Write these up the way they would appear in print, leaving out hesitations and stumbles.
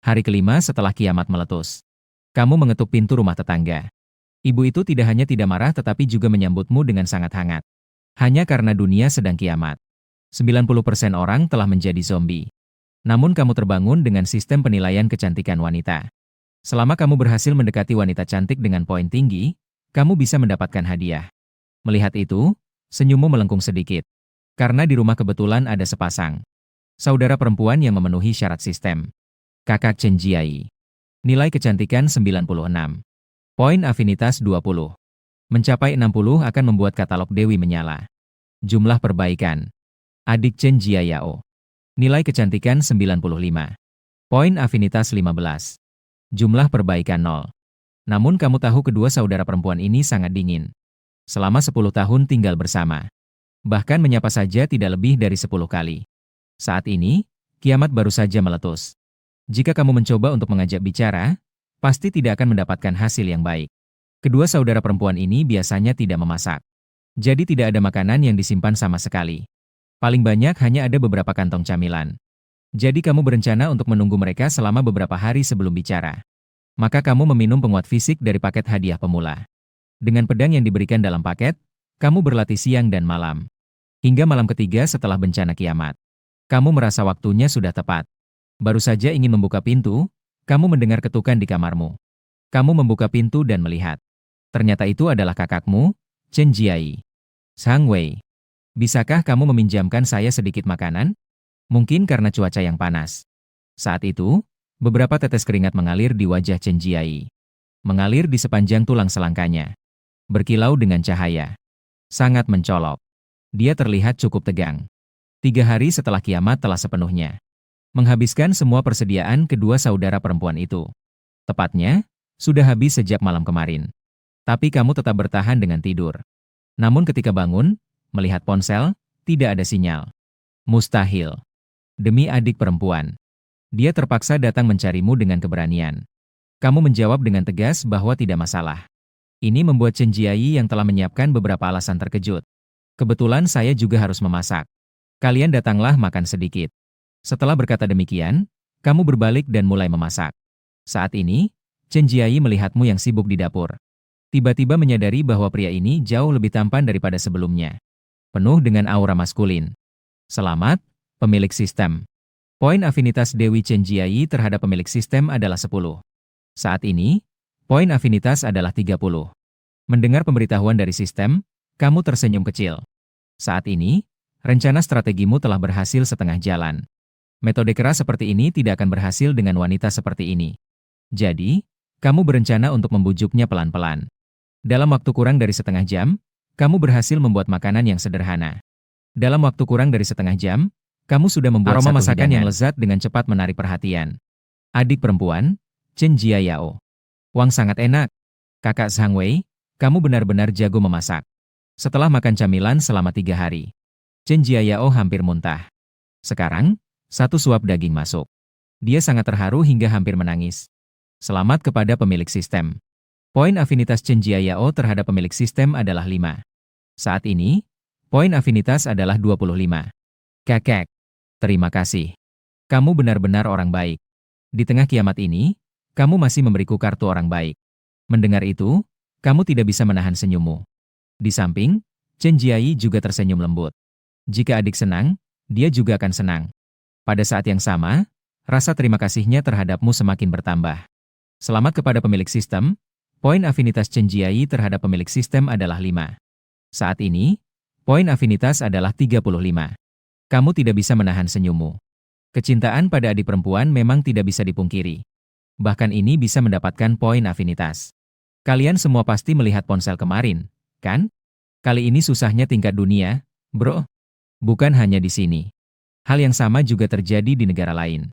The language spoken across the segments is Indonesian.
Hari kelima setelah kiamat meletus. Kamu mengetuk pintu rumah tetangga. Ibu itu tidak hanya tidak marah tetapi juga menyambutmu dengan sangat hangat. Hanya karena dunia sedang kiamat. 90% orang telah menjadi zombie. Namun kamu terbangun dengan sistem penilaian kecantikan wanita. Selama kamu berhasil mendekati wanita cantik dengan poin tinggi, kamu bisa mendapatkan hadiah. Melihat itu, senyummu melengkung sedikit. Karena di rumah kebetulan ada sepasang saudara perempuan yang memenuhi syarat sistem. Kakak Chen Jiai. Nilai kecantikan 96. Poin afinitas 20. Mencapai 60 akan membuat katalog Dewi menyala. Jumlah perbaikan. Adik Chen Jiayao. Nilai kecantikan 95. Poin afinitas 15. Jumlah perbaikan 0. Namun kamu tahu kedua saudara perempuan ini sangat dingin. Selama 10 tahun tinggal bersama. Bahkan menyapa saja tidak lebih dari 10 kali. Saat ini, kiamat baru saja meletus. Jika kamu mencoba untuk mengajak bicara, pasti tidak akan mendapatkan hasil yang baik. Kedua saudara perempuan ini biasanya tidak memasak. Jadi tidak ada makanan yang disimpan sama sekali. Paling banyak hanya ada beberapa kantong camilan. Jadi kamu berencana untuk menunggu mereka selama beberapa hari sebelum bicara. Maka kamu meminum penguat fisik dari paket hadiah pemula. Dengan pedang yang diberikan dalam paket, kamu berlatih siang dan malam. Hingga malam ketiga setelah bencana kiamat. Kamu merasa waktunya sudah tepat. Baru saja ingin membuka pintu, kamu mendengar ketukan di kamarmu. Kamu membuka pintu dan melihat. Ternyata itu adalah kakakmu, Chen Jiai. Sang Wei. Bisakah kamu meminjamkan saya sedikit makanan? Mungkin karena cuaca yang panas. Saat itu, beberapa tetes keringat mengalir di wajah Chen Jiai. Mengalir di sepanjang tulang selangkanya. Berkilau dengan cahaya. Sangat mencolok. Dia terlihat cukup tegang. 3 hari setelah kiamat telah sepenuhnya menghabiskan semua persediaan kedua saudara perempuan itu. Tepatnya, sudah habis sejak malam kemarin. Tapi kamu tetap bertahan dengan tidur. Namun ketika bangun, melihat ponsel, tidak ada sinyal. Mustahil. Demi adik perempuan. Dia terpaksa datang mencarimu dengan keberanian. Kamu menjawab dengan tegas bahwa tidak masalah. Ini membuat Chen Jiai yang telah menyiapkan beberapa alasan terkejut. Kebetulan saya juga harus memasak. Kalian datanglah makan sedikit. Setelah berkata demikian, kamu berbalik dan mulai memasak. Saat ini, Chen Jiai melihatmu yang sibuk di dapur. Tiba-tiba menyadari bahwa pria ini jauh lebih tampan daripada sebelumnya. Penuh dengan aura maskulin. Selamat, pemilik sistem. Poin afinitas Dewi Chen Jiai terhadap pemilik sistem adalah 10. Saat ini, poin afinitas adalah 30. Mendengar pemberitahuan dari sistem, kamu tersenyum kecil. Saat ini, rencana strategimu telah berhasil setengah jalan. Metode keras seperti ini tidak akan berhasil dengan wanita seperti ini. Jadi, kamu berencana untuk membujuknya pelan-pelan. Dalam waktu kurang dari setengah jam, kamu berhasil membuat makanan yang sederhana. Dalam waktu kurang dari setengah jam, kamu sudah membuat aroma masakan yang lezat dengan cepat menarik perhatian. Adik perempuan, Chen Jiayao. Wang sangat enak. Kakak Zhang Wei, kamu benar-benar jago memasak. Setelah makan camilan selama 3 hari, Chen Jiayao hampir muntah. Sekarang, 1 suap daging masuk. Dia sangat terharu hingga hampir menangis. Selamat kepada pemilik sistem. Poin afinitas Chen Jiayao terhadap pemilik sistem adalah 5. Saat ini, poin afinitas adalah 25. Kakek. Terima kasih. Kamu benar-benar orang baik. Di tengah kiamat ini, kamu masih memberiku kartu orang baik. Mendengar itu, kamu tidak bisa menahan senyummu. Di samping, Chen Jiai juga tersenyum lembut. Jika adik senang, dia juga akan senang. Pada saat yang sama, rasa terima kasihnya terhadapmu semakin bertambah. Selamat kepada pemilik sistem. Poin afinitas Chen Jiai terhadap pemilik sistem adalah 5. Saat ini, poin afinitas adalah 35. Kamu tidak bisa menahan senyummu. Kecintaan pada adik perempuan memang tidak bisa dipungkiri. Bahkan ini bisa mendapatkan poin afinitas. Kalian semua pasti melihat ponsel kemarin, kan? Kali ini susahnya tingkat dunia, bro. Bukan hanya di sini. Hal yang sama juga terjadi di negara lain.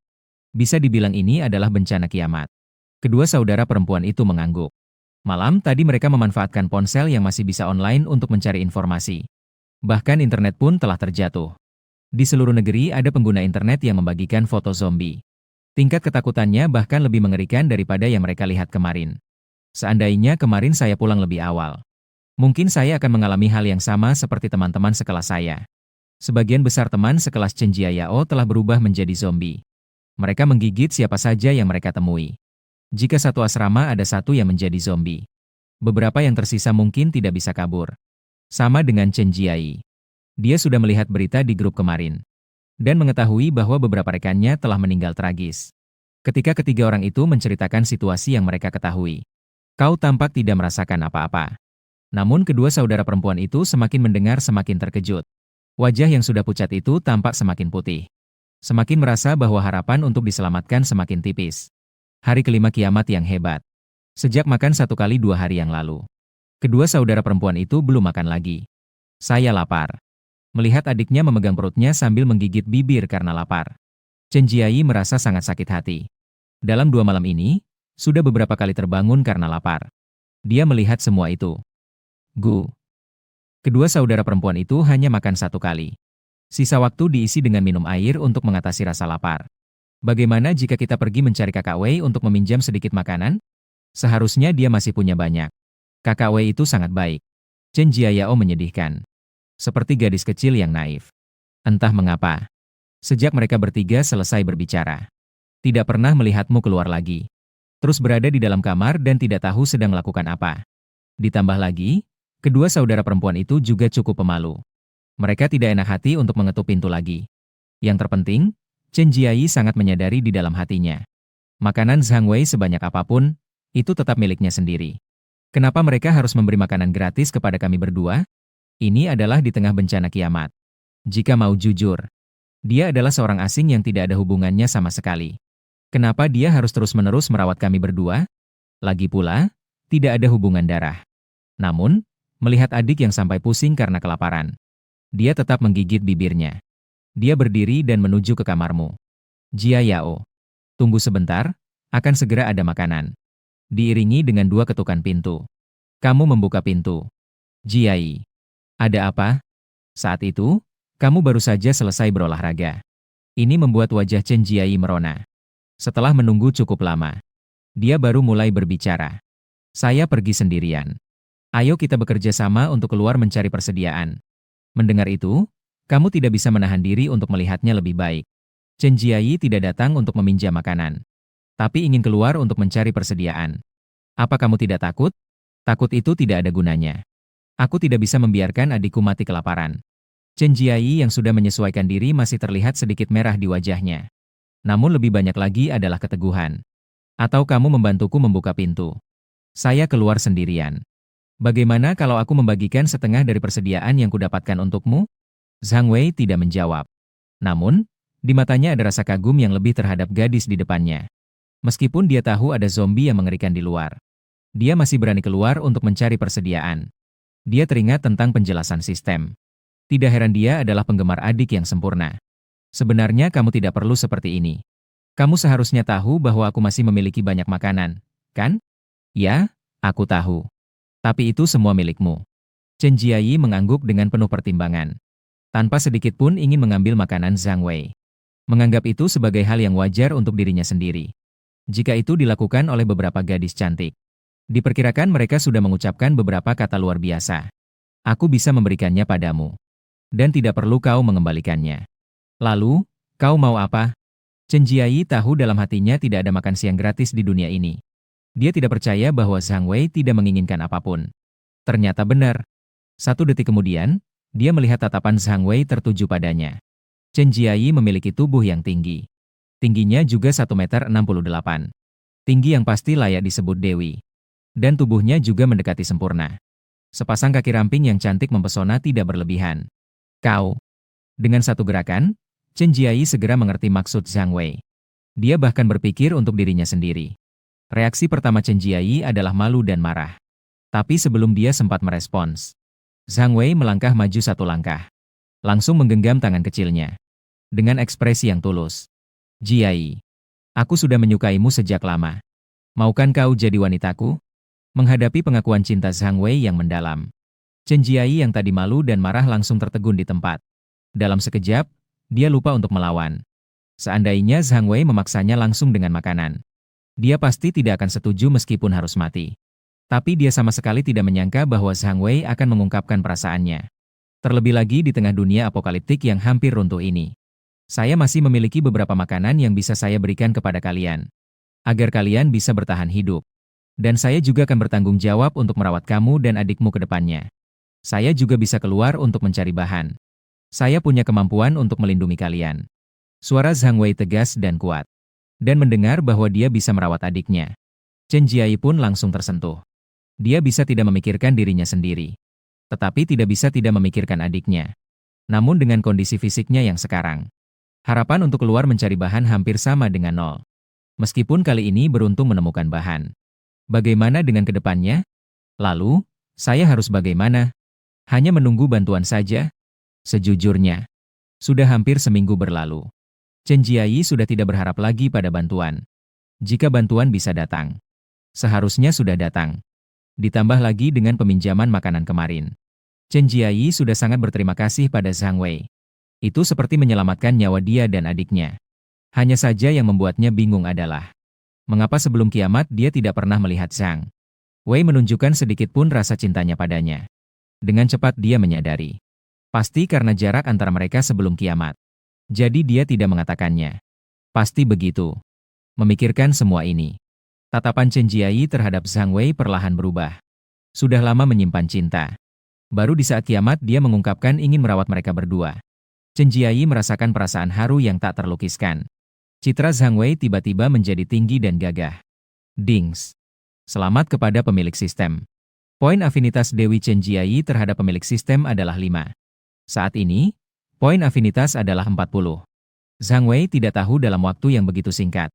Bisa dibilang ini adalah bencana kiamat. Kedua saudara perempuan itu mengangguk. Malam tadi mereka memanfaatkan ponsel yang masih bisa online untuk mencari informasi. Bahkan internet pun telah terjatuh. Di seluruh negeri ada pengguna internet yang membagikan foto zombie. Tingkat ketakutannya bahkan lebih mengerikan daripada yang mereka lihat kemarin. Seandainya kemarin saya pulang lebih awal, mungkin saya akan mengalami hal yang sama seperti teman-teman sekelas saya. Sebagian besar teman sekelas Chen Jiayao telah berubah menjadi zombie. Mereka menggigit siapa saja yang mereka temui. Jika satu asrama ada satu yang menjadi zombie, beberapa yang tersisa mungkin tidak bisa kabur. Sama dengan Chen Jiai. Dia sudah melihat berita di grup kemarin dan mengetahui bahwa beberapa rekannya telah meninggal tragis. Ketika ketiga orang itu menceritakan situasi yang mereka ketahui, kau tampak tidak merasakan apa-apa. Namun kedua saudara perempuan itu semakin mendengar semakin terkejut. Wajah yang sudah pucat itu tampak semakin putih. Semakin merasa bahwa harapan untuk diselamatkan semakin tipis. Hari kelima kiamat yang hebat. Sejak makan 1 kali 2 hari yang lalu, kedua saudara perempuan itu belum makan lagi. Saya lapar. Melihat adiknya memegang perutnya sambil menggigit bibir karena lapar, Chen Jiai merasa sangat sakit hati. Dalam 2 malam ini, sudah beberapa kali terbangun karena lapar. Dia melihat semua itu. Gu. Kedua saudara perempuan itu hanya makan 1 kali. Sisa waktu diisi dengan minum air untuk mengatasi rasa lapar. Bagaimana jika kita pergi mencari Kakak Wei untuk meminjam sedikit makanan? Seharusnya dia masih punya banyak. Kakak Wei itu sangat baik. Chen Jiayao menyedihkan. Seperti gadis kecil yang naif. Entah mengapa. Sejak mereka bertiga selesai berbicara, tidak pernah melihatmu keluar lagi. Terus berada di dalam kamar dan tidak tahu sedang melakukan apa. Ditambah lagi, kedua saudara perempuan itu juga cukup pemalu. Mereka tidak enak hati untuk mengetuk pintu lagi. Yang terpenting, Chen Jiai sangat menyadari di dalam hatinya. Makanan Zhang Wei sebanyak apapun, itu tetap miliknya sendiri. Kenapa mereka harus memberi makanan gratis kepada kami berdua? Ini adalah di tengah bencana kiamat. Jika mau jujur, dia adalah seorang asing yang tidak ada hubungannya sama sekali. Kenapa dia harus terus-menerus merawat kami berdua? Lagi pula, tidak ada hubungan darah. Namun, melihat adik yang sampai pusing karena kelaparan, dia tetap menggigit bibirnya. Dia berdiri dan menuju ke kamarmu. Jia Yao, tunggu sebentar, akan segera ada makanan. Diiringi dengan 2 ketukan pintu. Kamu membuka pintu. Jiai, ada apa? Saat itu, kamu baru saja selesai berolahraga. Ini membuat wajah Chen Jiai merona. Setelah menunggu cukup lama, dia baru mulai berbicara. Saya pergi sendirian. Ayo kita bekerja sama untuk keluar mencari persediaan. Mendengar itu, kamu tidak bisa menahan diri untuk melihatnya lebih baik. Chen Jiai tidak datang untuk meminjam makanan, tapi ingin keluar untuk mencari persediaan. Apa kamu tidak takut? Takut itu tidak ada gunanya. Aku tidak bisa membiarkan adikku mati kelaparan. Chen Jiai yang sudah menyesuaikan diri masih terlihat sedikit merah di wajahnya. Namun lebih banyak lagi adalah keteguhan. Atau kamu membantuku membuka pintu. Saya keluar sendirian. Bagaimana kalau aku membagikan setengah dari persediaan yang kudapatkan untukmu? Zhang Wei tidak menjawab. Namun, di matanya ada rasa kagum yang lebih terhadap gadis di depannya. Meskipun dia tahu ada zombie yang mengerikan di luar, dia masih berani keluar untuk mencari persediaan. Dia teringat tentang penjelasan sistem. Tidak heran dia adalah penggemar adik yang sempurna. Sebenarnya kamu tidak perlu seperti ini. Kamu seharusnya tahu bahwa aku masih memiliki banyak makanan, kan? Ya, aku tahu. Tapi itu semua milikmu. Chen Jiai mengangguk dengan penuh pertimbangan. Tanpa sedikit pun ingin mengambil makanan Zhang Wei. Menganggap itu sebagai hal yang wajar untuk dirinya sendiri. Jika itu dilakukan oleh beberapa gadis cantik, diperkirakan mereka sudah mengucapkan beberapa kata luar biasa. Aku bisa memberikannya padamu. Dan tidak perlu kau mengembalikannya. Lalu, kau mau apa? Chen Jiai tahu dalam hatinya tidak ada makan siang gratis di dunia ini. Dia tidak percaya bahwa Zhang Wei tidak menginginkan apapun. Ternyata benar. 1 detik kemudian, dia melihat tatapan Zhang Wei tertuju padanya. Chen Jiai memiliki tubuh yang tinggi. Tingginya juga 1,68 meter. Tinggi yang pasti layak disebut Dewi. Dan tubuhnya juga mendekati sempurna. Sepasang kaki ramping yang cantik mempesona tidak berlebihan. Kau. Dengan satu gerakan, Chen Jiai segera mengerti maksud Zhang Wei. Dia bahkan berpikir untuk dirinya sendiri. Reaksi pertama Chen Jiai adalah malu dan marah. Tapi sebelum dia sempat merespons, Zhang Wei melangkah maju 1 langkah. Langsung menggenggam tangan kecilnya. Dengan ekspresi yang tulus. Jiai, aku sudah menyukaimu sejak lama. Maukan kau jadi wanitaku? Menghadapi pengakuan cinta Zhang Wei yang mendalam, Chen Jiai yang tadi malu dan marah langsung tertegun di tempat. Dalam sekejap, dia lupa untuk melawan. Seandainya Zhang Wei memaksanya langsung dengan makanan, dia pasti tidak akan setuju meskipun harus mati. Tapi dia sama sekali tidak menyangka bahwa Zhang Wei akan mengungkapkan perasaannya. Terlebih lagi di tengah dunia apokaliptik yang hampir runtuh ini. Saya masih memiliki beberapa makanan yang bisa saya berikan kepada kalian, agar kalian bisa bertahan hidup. Dan saya juga akan bertanggung jawab untuk merawat kamu dan adikmu ke depannya. Saya juga bisa keluar untuk mencari bahan. Saya punya kemampuan untuk melindungi kalian. Suara Zhang Wei tegas dan kuat. Dan mendengar bahwa dia bisa merawat adiknya, Chen Jiayi pun langsung tersentuh. Dia bisa tidak memikirkan dirinya sendiri, tetapi tidak bisa tidak memikirkan adiknya. Namun dengan kondisi fisiknya yang sekarang, harapan untuk keluar mencari bahan hampir sama dengan nol. Meskipun kali ini beruntung menemukan bahan. Bagaimana dengan kedepannya? Lalu, saya harus bagaimana? Hanya menunggu bantuan saja? Sejujurnya, sudah hampir seminggu berlalu. Chen Jiayi sudah tidak berharap lagi pada bantuan. Jika bantuan bisa datang, seharusnya sudah datang. Ditambah lagi dengan peminjaman makanan kemarin. Chen Jiayi sudah sangat berterima kasih pada Zhang Wei. Itu seperti menyelamatkan nyawa dia dan adiknya. Hanya saja yang membuatnya bingung adalah, mengapa sebelum kiamat dia tidak pernah melihat Zhang Wei menunjukkan sedikit pun rasa cintanya padanya. Dengan cepat dia menyadari, pasti karena jarak antara mereka sebelum kiamat. Jadi dia tidak mengatakannya. Pasti begitu. Memikirkan semua ini, tatapan Chen Jiayi terhadap Zhang Wei perlahan berubah. Sudah lama menyimpan cinta. Baru di saat kiamat dia mengungkapkan ingin merawat mereka berdua. Chen Jiayi merasakan perasaan haru yang tak terlukiskan. Citra Zhang Wei tiba-tiba menjadi tinggi dan gagah. Dings. Selamat kepada pemilik sistem. Poin afinitas Dewi Chen Jiayi terhadap pemilik sistem adalah 5. Saat ini, poin afinitas adalah 40. Zhang Wei tidak tahu dalam waktu yang begitu singkat.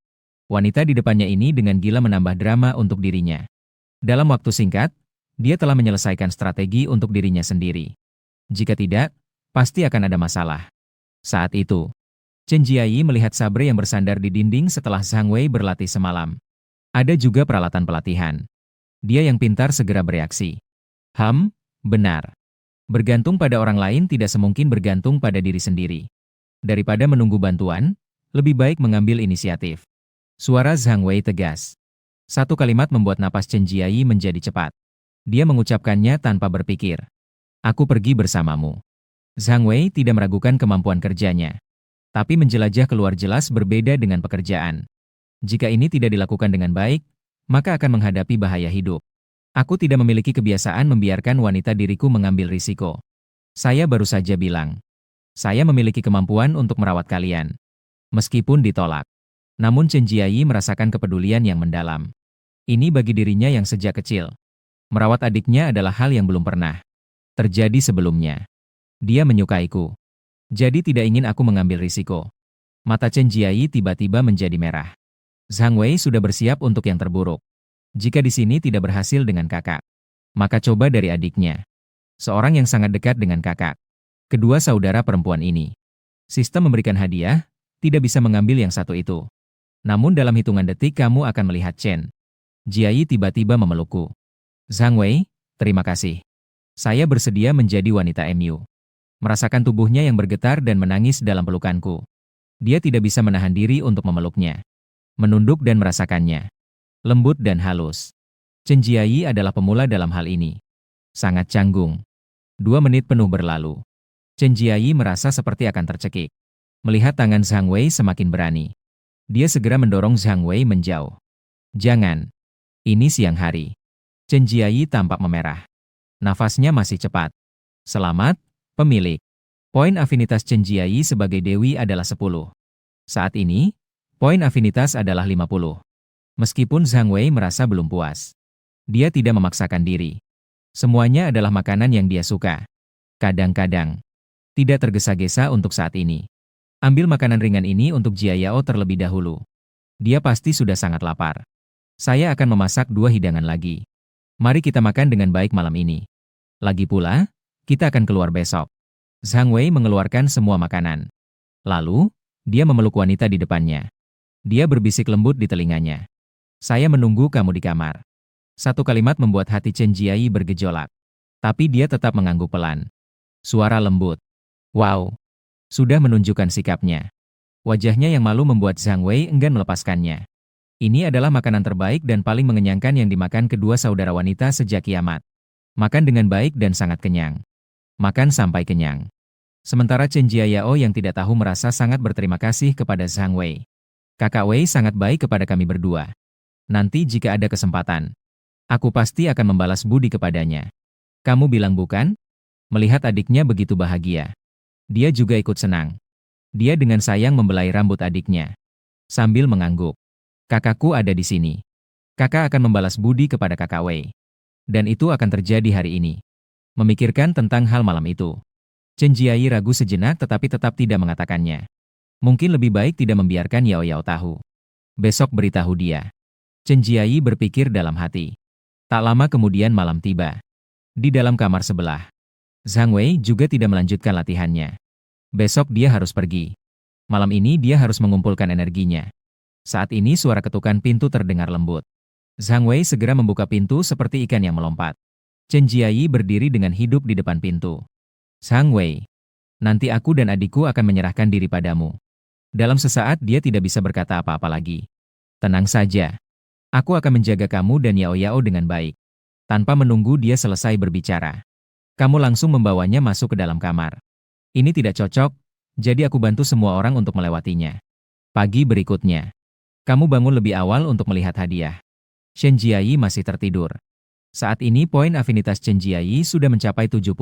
Wanita di depannya ini dengan gila menambah drama untuk dirinya. Dalam waktu singkat, dia telah menyelesaikan strategi untuk dirinya sendiri. Jika tidak, pasti akan ada masalah. Saat itu, Chen Jiayi melihat sabre yang bersandar di dinding setelah Zhang Wei berlatih semalam. Ada juga peralatan pelatihan. Dia yang pintar segera bereaksi. Benar. Bergantung pada orang lain tidak semungkin bergantung pada diri sendiri. Daripada menunggu bantuan, lebih baik mengambil inisiatif. Suara Zhang Wei tegas. Satu kalimat membuat napas Chen Jiayi menjadi cepat. Dia mengucapkannya tanpa berpikir. Aku pergi bersamamu. Zhang Wei tidak meragukan kemampuan kerjanya. Tapi menjelajah keluar jelas berbeda dengan pekerjaan. Jika ini tidak dilakukan dengan baik, maka akan menghadapi bahaya hidup. Aku tidak memiliki kebiasaan membiarkan wanita diriku mengambil risiko. Saya baru saja bilang. Saya memiliki kemampuan untuk merawat kalian. Meskipun ditolak. Namun Chen Jiayi merasakan kepedulian yang mendalam. Ini bagi dirinya yang sejak kecil. Merawat adiknya adalah hal yang belum pernah terjadi sebelumnya. Dia menyukaiku. Jadi tidak ingin aku mengambil risiko. Mata Chen Jiayi tiba-tiba menjadi merah. Zhang Wei sudah bersiap untuk yang terburuk. Jika di sini tidak berhasil dengan kakak, maka coba dari adiknya. Seorang yang sangat dekat dengan kakak. Kedua saudara perempuan ini. Sistem memberikan hadiah, tidak bisa mengambil yang satu itu. Namun dalam hitungan detik kamu akan melihat Chen Jiayi tiba-tiba memelukku. Zhang Wei, terima kasih. Saya bersedia menjadi wanita MU. Merasakan tubuhnya yang bergetar dan menangis dalam pelukanku. Dia tidak bisa menahan diri untuk memeluknya. Menunduk dan merasakannya. Lembut dan halus. Chen Jiayi adalah pemula dalam hal ini. Sangat canggung. 2 menit penuh berlalu. Chen Jiayi merasa seperti akan tercekik. Melihat tangan Zhang Wei semakin berani. Dia segera mendorong Zhang Wei menjauh. Jangan. Ini siang hari. Chen Jiayi tampak memerah. Nafasnya masih cepat. Selamat, pemilik. Poin afinitas Chen Jiayi sebagai dewi adalah 10. Saat ini, poin afinitas adalah 50. Meskipun Zhang Wei merasa belum puas. Dia tidak memaksakan diri. Semuanya adalah makanan yang dia suka. Kadang-kadang. Tidak tergesa-gesa untuk saat ini. Ambil makanan ringan ini untuk Jia Yao terlebih dahulu. Dia pasti sudah sangat lapar. Saya akan memasak 2 hidangan lagi. Mari kita makan dengan baik malam ini. Lagi pula, kita akan keluar besok. Zhang Wei mengeluarkan semua makanan. Lalu, dia memeluk wanita di depannya. Dia berbisik lembut di telinganya. Saya menunggu kamu di kamar. Satu kalimat membuat hati Chen Jiayi bergejolak. Tapi dia tetap mengangguk pelan. Suara lembut. Wow. Sudah menunjukkan sikapnya. Wajahnya yang malu membuat Zhang Wei enggan melepaskannya. Ini adalah makanan terbaik dan paling mengenyangkan yang dimakan kedua saudara wanita sejak kiamat. Makan dengan baik dan sangat kenyang. Makan sampai kenyang. Sementara Chen Jiayao yang tidak tahu merasa sangat berterima kasih kepada Zhang Wei. Kakak Wei sangat baik kepada kami berdua. Nanti jika ada kesempatan, aku pasti akan membalas budi kepadanya. Kamu bilang bukan? Melihat adiknya begitu bahagia, dia juga ikut senang. Dia dengan sayang membelai rambut adiknya. Sambil mengangguk. Kakakku ada di sini. Kakak akan membalas budi kepada kakak Wei. Dan itu akan terjadi hari ini. Memikirkan tentang hal malam itu, Chen Jiayi ragu sejenak tetapi tetap tidak mengatakannya. Mungkin lebih baik tidak membiarkan Yao Yao tahu. Besok beritahu dia. Chen Jiayi berpikir dalam hati. Tak lama kemudian malam tiba. Di dalam kamar sebelah, Zhang Wei juga tidak melanjutkan latihannya. Besok dia harus pergi. Malam ini dia harus mengumpulkan energinya. Saat ini suara ketukan pintu terdengar lembut. Zhang Wei segera membuka pintu seperti ikan yang melompat. Chen Jiayi berdiri dengan hidup di depan pintu. Zhang Wei, nanti aku dan adikku akan menyerahkan diri padamu. Dalam sesaat dia tidak bisa berkata apa-apa lagi. Tenang saja. Aku akan menjaga kamu dan Yao Yao dengan baik. Tanpa menunggu dia selesai berbicara, kamu langsung membawanya masuk ke dalam kamar. Ini tidak cocok, jadi aku bantu semua orang untuk melewatinya. Pagi berikutnya, kamu bangun lebih awal untuk melihat hadiah. Chen Jiayi masih tertidur. Saat ini poin afinitas Chen Jiayi sudah mencapai 70.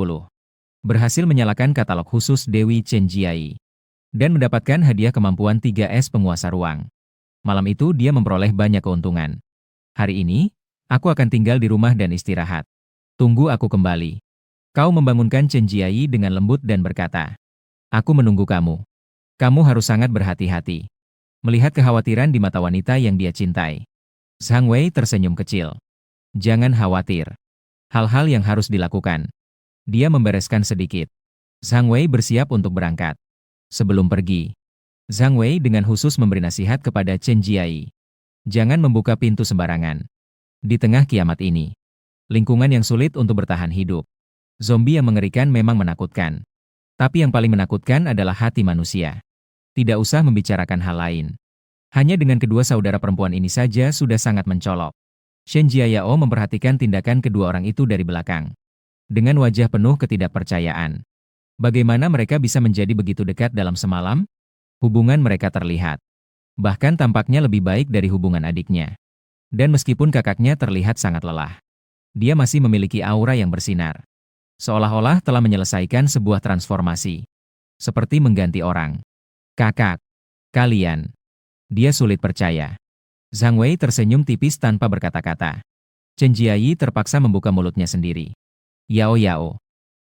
Berhasil menyalakan katalog khusus Dewi Chen Jiayi. Dan mendapatkan hadiah kemampuan 3S penguasa ruang. Malam itu dia memperoleh banyak keuntungan. Hari ini, aku akan tinggal di rumah dan istirahat. Tunggu aku kembali. Kau membangunkan Chen Jiayi dengan lembut dan berkata, aku menunggu kamu. Kamu harus sangat berhati-hati. Melihat kekhawatiran di mata wanita yang dia cintai, Zhang Wei tersenyum kecil. Jangan khawatir. Hal-hal yang harus dilakukan. Dia membereskan sedikit. Zhang Wei bersiap untuk berangkat. Sebelum pergi, Zhang Wei dengan khusus memberi nasihat kepada Chen Jiayi. Jangan membuka pintu sembarangan. Di tengah kiamat ini, lingkungan yang sulit untuk bertahan hidup. Zombie yang mengerikan memang menakutkan. Tapi yang paling menakutkan adalah hati manusia. Tidak usah membicarakan hal lain. Hanya dengan kedua saudara perempuan ini saja sudah sangat mencolok. Shen Jiayao memperhatikan tindakan kedua orang itu dari belakang. Dengan wajah penuh ketidakpercayaan. Bagaimana mereka bisa menjadi begitu dekat dalam semalam? Hubungan mereka terlihat. Bahkan tampaknya lebih baik dari hubungan adiknya. Dan meskipun kakaknya terlihat sangat lelah, dia masih memiliki aura yang bersinar. Seolah-olah telah menyelesaikan sebuah transformasi. Seperti mengganti orang. Kakak, kalian. Dia sulit percaya. Zhang Wei tersenyum tipis tanpa berkata-kata. Chen Jiayi terpaksa membuka mulutnya sendiri. Yao Yao,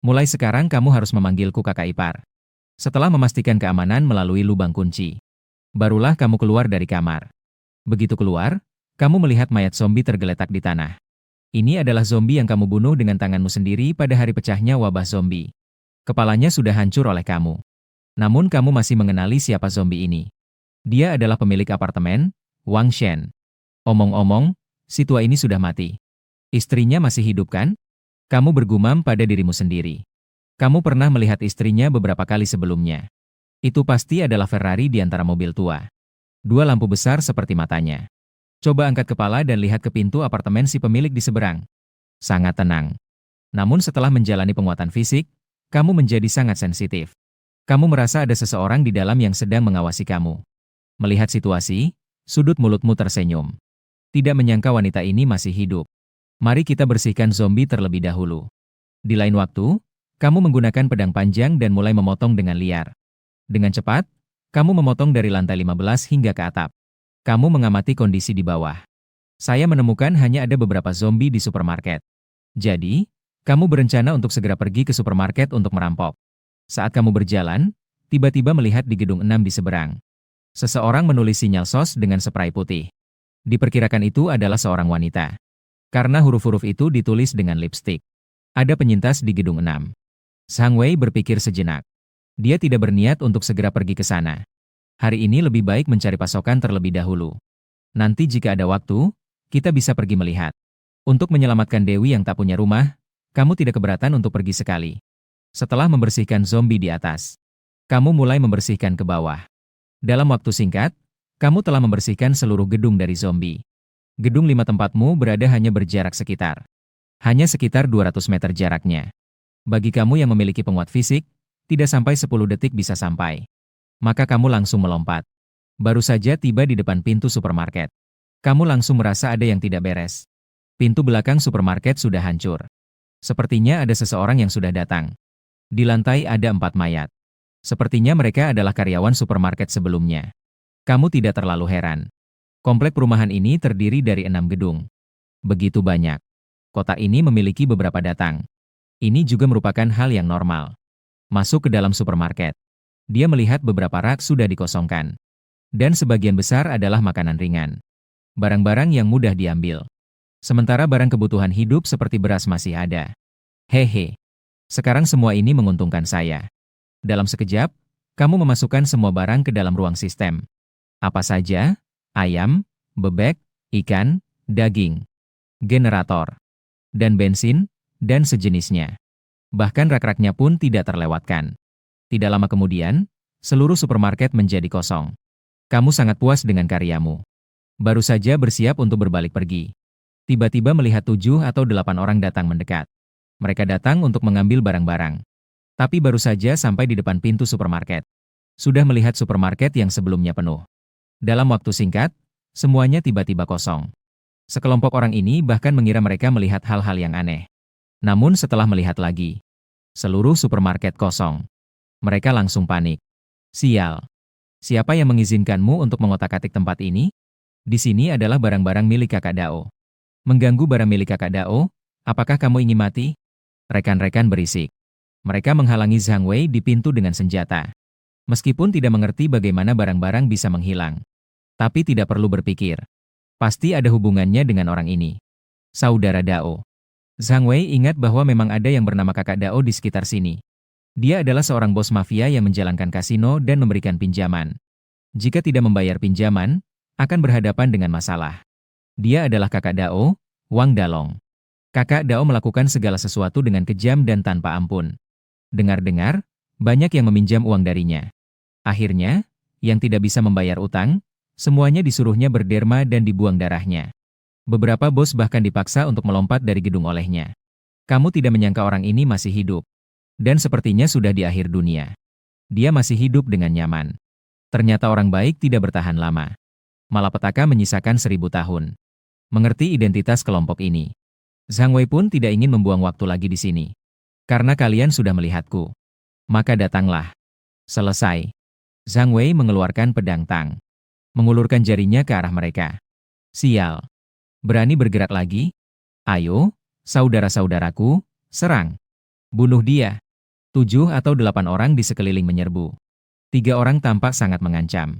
mulai sekarang kamu harus memanggilku kakak ipar. Setelah memastikan keamanan melalui lubang kunci, barulah kamu keluar dari kamar. Begitu keluar, kamu melihat mayat zombie tergeletak di tanah. Ini adalah zombie yang kamu bunuh dengan tanganmu sendiri pada hari pecahnya wabah zombie. Kepalanya sudah hancur oleh kamu. Namun kamu masih mengenali siapa zombie ini. Dia adalah pemilik apartemen, Wang Shen. Omong-omong, si tua ini sudah mati. Istrinya masih hidup kan? Kamu bergumam pada dirimu sendiri. Kamu pernah melihat istrinya beberapa kali sebelumnya. Itu pasti adalah Ferrari di antara mobil tua. Dua lampu besar seperti matanya. Coba angkat kepala dan lihat ke pintu apartemen si pemilik di seberang. Sangat tenang. Namun setelah menjalani penguatan fisik, kamu menjadi sangat sensitif. Kamu merasa ada seseorang di dalam yang sedang mengawasi kamu. Melihat situasi, sudut mulutmu tersenyum. Tidak menyangka wanita ini masih hidup. Mari kita bersihkan zombie terlebih dahulu. Di lain waktu, kamu menggunakan pedang panjang dan mulai memotong dengan liar. Dengan cepat, kamu memotong dari lantai 15 hingga ke atap. Kamu mengamati kondisi di bawah. Saya menemukan hanya ada beberapa zombie di supermarket. Jadi, kamu berencana untuk segera pergi ke supermarket untuk merampok. Saat kamu berjalan, tiba-tiba melihat di gedung 6 di seberang. Seseorang menulis sinyal SOS dengan spray putih. Diperkirakan itu adalah seorang wanita. Karena huruf-huruf itu ditulis dengan lipstik. Ada penyintas di gedung 6. Zhang Wei berpikir sejenak. Dia tidak berniat untuk segera pergi ke sana. Hari ini lebih baik mencari pasokan terlebih dahulu. Nanti jika ada waktu, kita bisa pergi melihat. Untuk menyelamatkan Dewi yang tak punya rumah, kamu tidak keberatan untuk pergi sekali. Setelah membersihkan zombie di atas, kamu mulai membersihkan ke bawah. Dalam waktu singkat, kamu telah membersihkan seluruh gedung dari zombie. Gedung 5 tempatmu berada hanya berjarak sekitar. Hanya sekitar 200 meter jaraknya. Bagi kamu yang memiliki penguat fisik, Tidak sampai 10 detik bisa sampai. Maka kamu langsung melompat. Baru saja tiba di depan pintu supermarket. Kamu langsung merasa ada yang tidak beres. Pintu belakang supermarket sudah hancur. Sepertinya ada seseorang yang sudah datang. Di lantai ada 4 mayat. Sepertinya mereka adalah karyawan supermarket sebelumnya. Kamu tidak terlalu heran. Komplek perumahan ini terdiri dari 6 gedung. Begitu banyak. Kota ini memiliki beberapa datang. Ini juga merupakan hal yang normal. Masuk ke dalam supermarket. Dia melihat beberapa rak sudah dikosongkan. Dan sebagian besar adalah makanan ringan. Barang-barang yang mudah diambil. Sementara barang kebutuhan hidup seperti beras masih ada. Hehe. Sekarang semua ini menguntungkan saya. Dalam sekejap, kamu memasukkan semua barang ke dalam ruang sistem. Apa saja? Ayam, bebek, ikan, daging, generator, dan bensin, dan sejenisnya. Bahkan rak-raknya pun tidak terlewatkan. Tidak lama kemudian, seluruh supermarket menjadi kosong. Kamu sangat puas dengan karyamu. Baru saja bersiap untuk berbalik pergi. Tiba-tiba melihat 7 atau 8 orang datang mendekat. Mereka datang untuk mengambil barang-barang. Tapi baru saja sampai di depan pintu supermarket. Sudah melihat supermarket yang sebelumnya penuh. Dalam waktu singkat, semuanya tiba-tiba kosong. Sekelompok orang ini bahkan mengira mereka melihat hal-hal yang aneh. Namun setelah melihat lagi, seluruh supermarket kosong. Mereka langsung panik. Sial. Siapa yang mengizinkanmu untuk mengotak-atik tempat ini? Di sini adalah barang-barang milik Kakak Dao. Mengganggu barang milik Kakak Dao? Apakah kamu ingin mati? Rekan-rekan berisik. Mereka menghalangi Zhang Wei di pintu dengan senjata. Meskipun tidak mengerti bagaimana barang-barang bisa menghilang. Tapi tidak perlu berpikir. Pasti ada hubungannya dengan orang ini. Saudara Dao. Zhang Wei ingat bahwa memang ada yang bernama Kakak Dao di sekitar sini. Dia adalah seorang bos mafia yang menjalankan kasino dan memberikan pinjaman. Jika tidak membayar pinjaman, akan berhadapan dengan masalah. Dia adalah Kakak Dao, Wang Dalong. Kakak Dao melakukan segala sesuatu dengan kejam dan tanpa ampun. Dengar-dengar, banyak yang meminjam uang darinya. Akhirnya, yang tidak bisa membayar utang, semuanya disuruhnya berderma dan dibuang darahnya. Beberapa bos bahkan dipaksa untuk melompat dari gedung olehnya. Kamu tidak menyangka orang ini masih hidup. Dan sepertinya sudah di akhir dunia. Dia masih hidup dengan nyaman. Ternyata orang baik tidak bertahan lama. Malapetaka menyisakan 1000 tahun. Mengerti identitas kelompok ini. Zhang Wei pun tidak ingin membuang waktu lagi di sini. Karena kalian sudah melihatku. Maka datanglah. Selesai. Zhang Wei mengeluarkan pedang tang. Mengulurkan jarinya ke arah mereka. Sial. Berani bergerak lagi? Ayo, saudara-saudaraku, serang. Bunuh dia. 7 atau 8 orang di sekeliling menyerbu. 3 orang tampak sangat mengancam.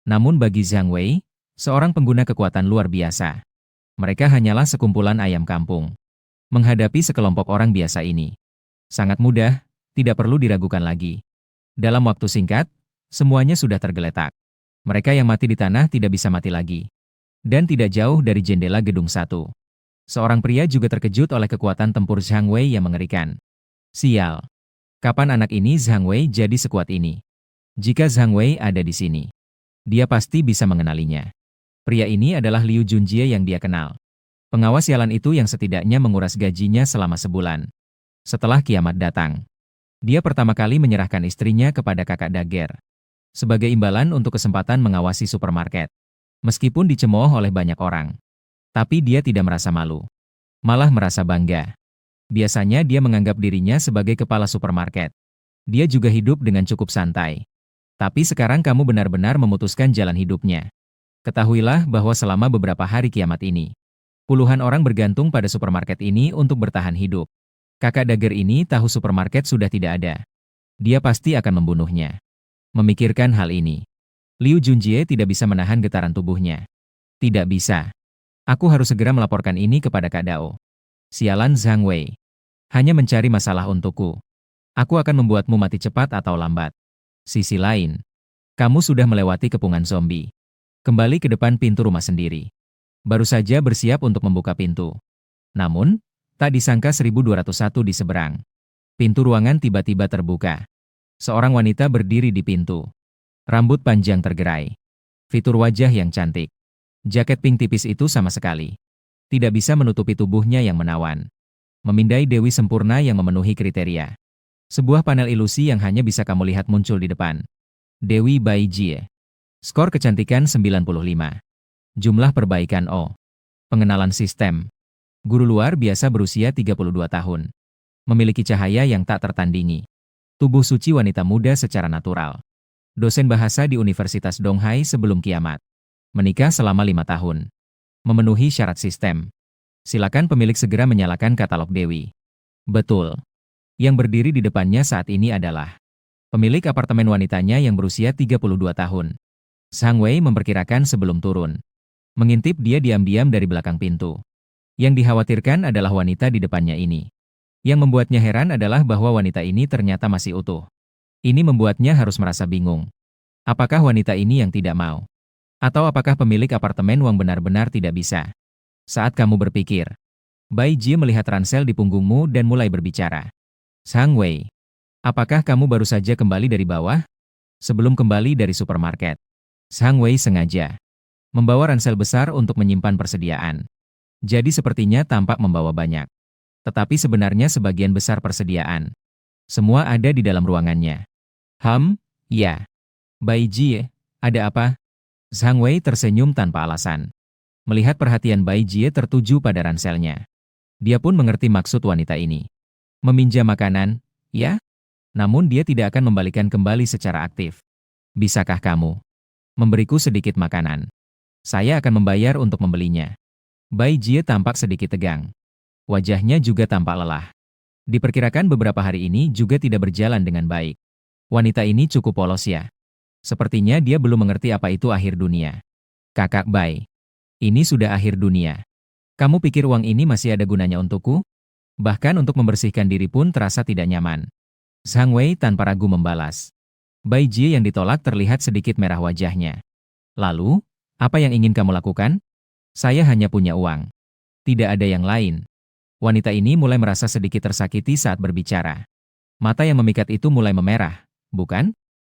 Namun bagi Zhang Wei, seorang pengguna kekuatan luar biasa. Mereka hanyalah sekumpulan ayam kampung. Menghadapi sekelompok orang biasa ini. Sangat mudah, tidak perlu diragukan lagi. Dalam waktu singkat, semuanya sudah tergeletak. Mereka yang mati di tanah tidak bisa mati lagi. Dan tidak jauh dari jendela gedung 1. Seorang pria juga terkejut oleh kekuatan tempur Zhang Wei yang mengerikan. Sial. Kapan anak ini Zhang Wei jadi sekuat ini? Jika Zhang Wei ada di sini, dia pasti bisa mengenalinya. Pria ini adalah Liu Junjie yang dia kenal. Pengawas sialan itu yang setidaknya menguras gajinya selama sebulan. Setelah kiamat datang, dia pertama kali menyerahkan istrinya kepada kakak Dager. Sebagai imbalan untuk kesempatan mengawasi supermarket. Meskipun dicemooh oleh banyak orang. Tapi dia tidak merasa malu. Malah merasa bangga. Biasanya dia menganggap dirinya sebagai kepala supermarket. Dia juga hidup dengan cukup santai. Tapi sekarang kamu benar-benar memutuskan jalan hidupnya. Ketahuilah bahwa selama beberapa hari kiamat ini, puluhan orang bergantung pada supermarket ini untuk bertahan hidup. Kakak Dager ini tahu supermarket sudah tidak ada. Dia pasti akan membunuhnya. Memikirkan hal ini, Liu Junjie tidak bisa menahan getaran tubuhnya. Tidak bisa. Aku harus segera melaporkan ini kepada Kak Dao. Sialan Zhang Wei. Hanya mencari masalah untukku. Aku akan membuatmu mati cepat atau lambat. Sisi lain, kamu sudah melewati kepungan zombie. Kembali ke depan pintu rumah sendiri. Baru saja bersiap untuk membuka pintu. Namun, tak disangka 1201 di seberang. Pintu ruangan tiba-tiba terbuka. Seorang wanita berdiri di pintu. Rambut panjang tergerai. Fitur wajah yang cantik. Jaket pink tipis itu sama sekali tidak bisa menutupi tubuhnya yang menawan. Memindai dewi sempurna yang memenuhi kriteria. Sebuah panel ilusi yang hanya bisa kamu lihat muncul di depan. Dewi Bai Jie. Skor kecantikan 95. Jumlah perbaikan O. Pengenalan sistem. Guru luar biasa berusia 32 tahun. Memiliki cahaya yang tak tertandingi. Tubuh suci wanita muda secara natural. Dosen bahasa di Universitas Donghai sebelum kiamat. Menikah selama 5 tahun. Memenuhi syarat sistem. Silakan pemilik segera menyalakan katalog Dewi. Betul. Yang berdiri di depannya saat ini adalah pemilik apartemen wanitanya yang berusia 32 tahun. Zhang Wei memperkirakan sebelum turun. Mengintip dia diam-diam dari belakang pintu. Yang dikhawatirkan adalah wanita di depannya ini. Yang membuatnya heran adalah bahwa wanita ini ternyata masih utuh. Ini membuatnya harus merasa bingung. Apakah wanita ini yang tidak mau? Atau apakah pemilik apartemen Wang benar-benar tidak bisa? Saat kamu berpikir, Bai Jie melihat ransel di punggungmu dan mulai berbicara. Zhang Wei, apakah kamu baru saja kembali dari bawah? Sebelum kembali dari supermarket. Zhang Wei sengaja membawa ransel besar untuk menyimpan persediaan. Jadi sepertinya tampak membawa banyak. Tetapi sebenarnya sebagian besar persediaan. Semua ada di dalam ruangannya. Ya. Bai Jie, ada apa? Zhang Wei tersenyum tanpa alasan. Melihat perhatian Bai Jie tertuju pada ranselnya. Dia pun mengerti maksud wanita ini. Meminjam makanan, ya? Namun dia tidak akan membalikan kembali secara aktif. Bisakah kamu memberiku sedikit makanan? Saya akan membayar untuk membelinya. Bai Jie tampak sedikit tegang. Wajahnya juga tampak lelah. Diperkirakan beberapa hari ini juga tidak berjalan dengan baik. Wanita ini cukup polos ya. Sepertinya dia belum mengerti apa itu akhir dunia. Kakak Bai, ini sudah akhir dunia. Kamu pikir uang ini masih ada gunanya untukku? Bahkan untuk membersihkan diri pun terasa tidak nyaman. Zhang Wei tanpa ragu membalas. Bai Jie yang ditolak terlihat sedikit merah wajahnya. Lalu, apa yang ingin kamu lakukan? Saya hanya punya uang. Tidak ada yang lain. Wanita ini mulai merasa sedikit tersakiti saat berbicara. Mata yang memikat itu mulai memerah, bukan?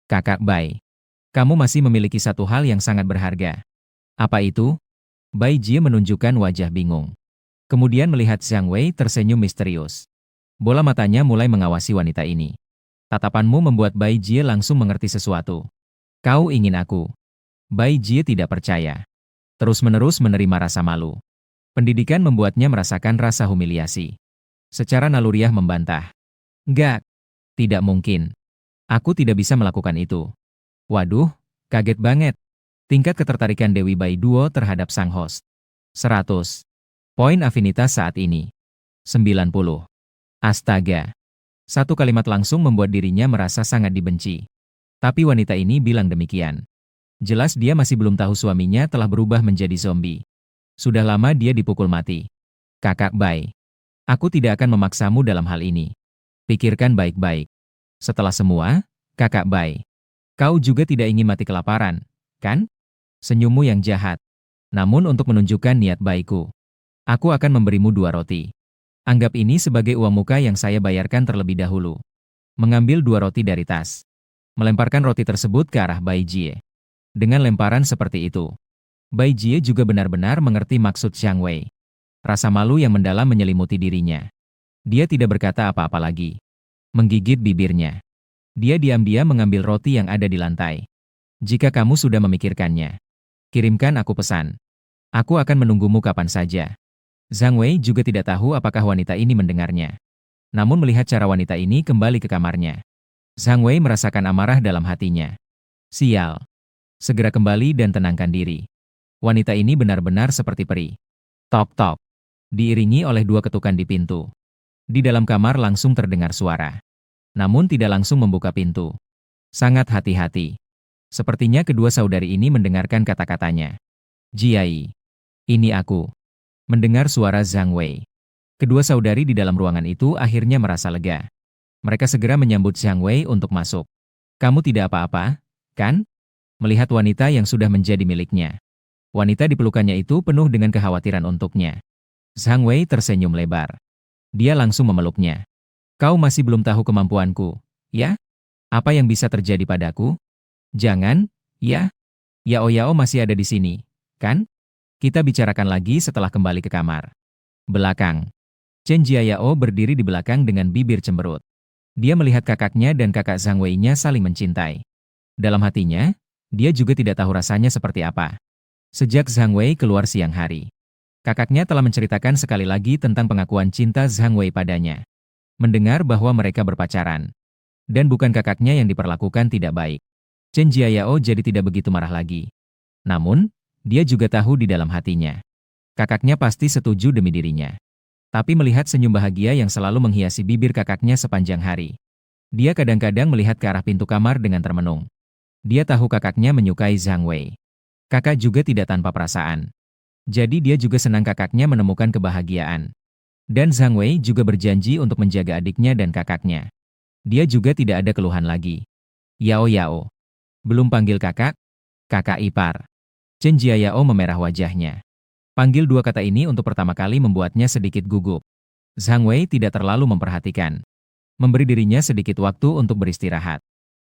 Kakak Bai, kamu masih memiliki satu hal yang sangat berharga. Apa itu? Bai Jie menunjukkan wajah bingung. Kemudian melihat Zhang Wei tersenyum misterius. Bola matanya mulai mengawasi wanita ini. Tatapanmu membuat Bai Jie langsung mengerti sesuatu. Kau ingin aku? Bai Jie tidak percaya. Terus-menerus menerima rasa malu. Pendidikan membuatnya merasakan rasa humiliasi. Secara naluriah membantah. Enggak, tidak mungkin. Aku tidak bisa melakukan itu. Waduh, kaget banget. Tingkat ketertarikan Dewi Bai Duo terhadap sang host. 100. Poin afinitas saat ini. 90. Astaga. Satu kalimat langsung membuat dirinya merasa sangat dibenci. Tapi wanita ini bilang demikian. Jelas dia masih belum tahu suaminya telah berubah menjadi zombie. Sudah lama dia dipukul mati. Kakak Bai, aku tidak akan memaksamu dalam hal ini. Pikirkan baik-baik. Setelah semua, Kakak Bai, kau juga tidak ingin mati kelaparan, kan? Senyummu yang jahat. Namun untuk menunjukkan niat baikku, aku akan memberimu 2 roti. Anggap ini sebagai uang muka yang saya bayarkan terlebih dahulu. Mengambil 2 roti dari tas. Melemparkan roti tersebut ke arah Bai Jie. Dengan lemparan seperti itu, Bai Jie juga benar-benar mengerti maksud Zhang Wei. Rasa malu yang mendalam menyelimuti dirinya. Dia tidak berkata apa-apa lagi. Menggigit bibirnya. Dia diam-diam mengambil roti yang ada di lantai. Jika kamu sudah memikirkannya, kirimkan aku pesan. Aku akan menunggumu kapan saja. Zhang Wei juga tidak tahu apakah wanita ini mendengarnya. Namun melihat cara wanita ini kembali ke kamarnya, Zhang Wei merasakan amarah dalam hatinya. Sial. Segera kembali dan tenangkan diri. Wanita ini benar-benar seperti peri. Tok-tok. Diiringi oleh 2 ketukan di pintu. Di dalam kamar langsung terdengar suara. Namun tidak langsung membuka pintu. Sangat hati-hati. Sepertinya kedua saudari ini mendengarkan kata-katanya. Jiai. Ini aku. Mendengar suara Zhang Wei. Kedua saudari di dalam ruangan itu akhirnya merasa lega. Mereka segera menyambut Zhang Wei untuk masuk. Kamu tidak apa-apa, kan? Melihat wanita yang sudah menjadi miliknya. Wanita di pelukannya itu penuh dengan kekhawatiran untuknya. Zhang Wei tersenyum lebar. Dia langsung memeluknya. Kau masih belum tahu kemampuanku, ya? Apa yang bisa terjadi padaku? Jangan, ya? Yao masih ada di sini, kan? Kita bicarakan lagi setelah kembali ke kamar. Belakang. Chen Jiayao berdiri di belakang dengan bibir cemberut. Dia melihat kakaknya dan kakak Zhang Wei-nya saling mencintai. Dalam hatinya, dia juga tidak tahu rasanya seperti apa. Sejak Zhang Wei keluar siang hari, kakaknya telah menceritakan sekali lagi tentang pengakuan cinta Zhang Wei padanya. Mendengar bahwa mereka berpacaran, dan bukan kakaknya yang diperlakukan tidak baik, Chen Jiayao jadi tidak begitu marah lagi. Namun, dia juga tahu di dalam hatinya, kakaknya pasti setuju demi dirinya. Tapi melihat senyum bahagia yang selalu menghiasi bibir kakaknya sepanjang hari, dia kadang-kadang melihat ke arah pintu kamar dengan termenung. Dia tahu kakaknya menyukai Zhang Wei. Kakak juga tidak tanpa perasaan. Jadi dia juga senang kakaknya menemukan kebahagiaan. Dan Zhang Wei juga berjanji untuk menjaga adiknya dan kakaknya. Dia juga tidak ada keluhan lagi. Yao Yao. Belum panggil kakak? Kakak ipar. Chen Jiayao memerah wajahnya. Panggil dua kata ini untuk pertama kali membuatnya sedikit gugup. Zhang Wei tidak terlalu memperhatikan. Memberi dirinya sedikit waktu untuk beristirahat.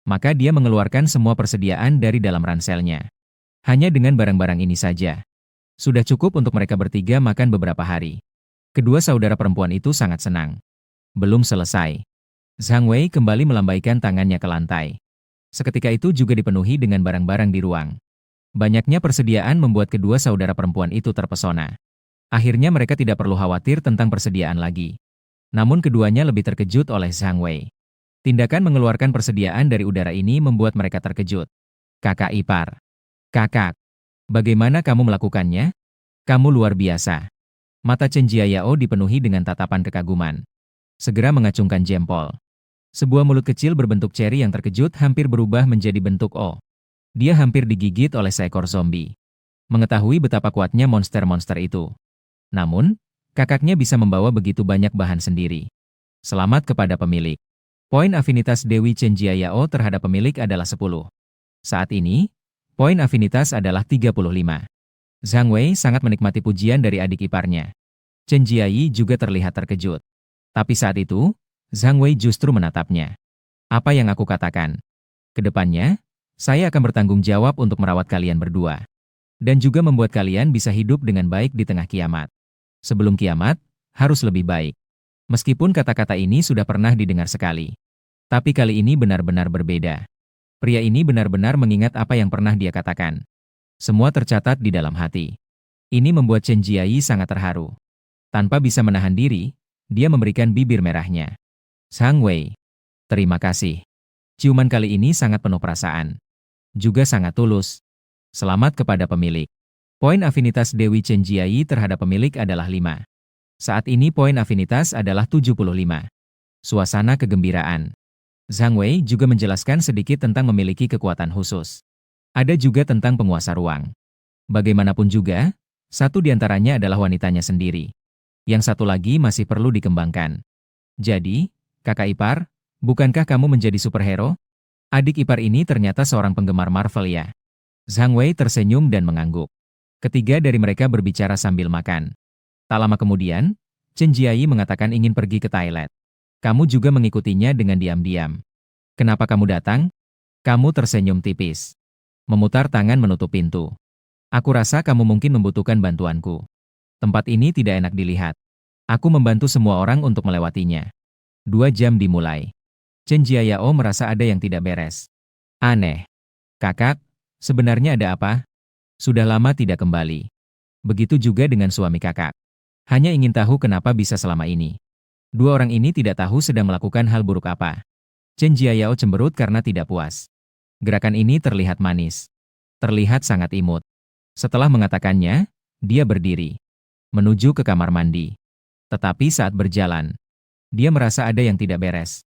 Maka dia mengeluarkan semua persediaan dari dalam ranselnya. Hanya dengan barang-barang ini saja, sudah cukup untuk mereka bertiga makan beberapa hari. Kedua saudara perempuan itu sangat senang. Belum selesai, Zhang Wei kembali melambaikan tangannya ke lantai. Seketika itu juga dipenuhi dengan barang-barang di ruang. Banyaknya persediaan membuat kedua saudara perempuan itu terpesona. Akhirnya mereka tidak perlu khawatir tentang persediaan lagi. Namun keduanya lebih terkejut oleh Zhang Wei. Tindakan mengeluarkan persediaan dari udara ini membuat mereka terkejut. Kakak ipar. Kakak. Bagaimana kamu melakukannya? Kamu luar biasa. Mata Chen Jiayao dipenuhi dengan tatapan kekaguman. Segera mengacungkan jempol. Sebuah mulut kecil berbentuk ceri yang terkejut hampir berubah menjadi bentuk O. Dia hampir digigit oleh seekor zombie. Mengetahui betapa kuatnya monster-monster itu. Namun, kakaknya bisa membawa begitu banyak bahan sendiri. Selamat kepada pemilik. Poin afinitas Dewi Chen Jiayao terhadap pemilik adalah 10. Saat ini, poin afinitas adalah 35. Zhang Wei sangat menikmati pujian dari adik iparnya. Chen Jiayi juga terlihat terkejut. Tapi saat itu, Zhang Wei justru menatapnya. Apa yang aku katakan? Kedepannya, saya akan bertanggung jawab untuk merawat kalian berdua. Dan juga membuat kalian bisa hidup dengan baik di tengah kiamat. Sebelum kiamat, harus lebih baik. Meskipun kata-kata ini sudah pernah didengar sekali. Tapi kali ini benar-benar berbeda. Pria ini benar-benar mengingat apa yang pernah dia katakan. Semua tercatat di dalam hati. Ini membuat Chen Jiayi sangat terharu. Tanpa bisa menahan diri, dia memberikan bibir merahnya. Zhang Wei. Terima kasih. Ciuman kali ini sangat penuh perasaan. Juga sangat tulus. Selamat kepada pemilik. Poin afinitas Dewi Chen Jiayi terhadap pemilik adalah 5. Saat ini poin afinitas adalah 75. Suasana kegembiraan. Zhang Wei juga menjelaskan sedikit tentang memiliki kekuatan khusus. Ada juga tentang penguasa ruang. Bagaimanapun juga, satu di antaranya adalah wanitanya sendiri. Yang satu lagi masih perlu dikembangkan. Jadi, kakak ipar, bukankah kamu menjadi superhero? Adik ipar ini ternyata seorang penggemar Marvel ya. Zhang Wei tersenyum dan mengangguk. Ketiga dari mereka berbicara sambil makan. Tak lama kemudian, Chen Jiayi mengatakan ingin pergi ke toilet. Kamu juga mengikutinya dengan diam-diam. Kenapa kamu datang? Kamu tersenyum tipis. Memutar tangan menutup pintu. Aku rasa kamu mungkin membutuhkan bantuanku. Tempat ini tidak enak dilihat. Aku membantu semua orang untuk melewatinya. 2 jam dimulai. Chen Jiayao merasa ada yang tidak beres. Aneh. Kakak, sebenarnya ada apa? Sudah lama tidak kembali. Begitu juga dengan suami kakak. Hanya ingin tahu kenapa bisa selama ini. Dua orang ini tidak tahu sedang melakukan hal buruk apa. Chen Jiayao cemberut karena tidak puas. Gerakan ini terlihat manis. Terlihat sangat imut. Setelah mengatakannya, dia berdiri. Menuju ke kamar mandi. Tetapi saat berjalan, dia merasa ada yang tidak beres.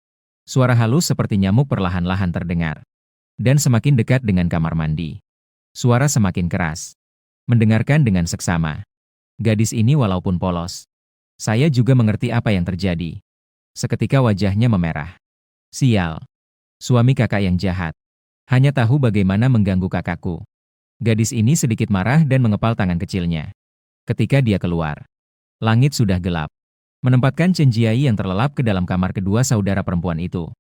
Suara halus seperti nyamuk perlahan-lahan terdengar. Dan semakin dekat dengan kamar mandi. Suara semakin keras. Mendengarkan dengan seksama. Gadis ini walaupun polos. Saya juga mengerti apa yang terjadi. Seketika wajahnya memerah. Sial. Suami kakak yang jahat. Hanya tahu bagaimana mengganggu kakakku. Gadis ini sedikit marah dan mengepal tangan kecilnya. Ketika dia keluar, langit sudah gelap. Menempatkan Chen Jiayi yang terlelap ke dalam kamar kedua saudara perempuan itu.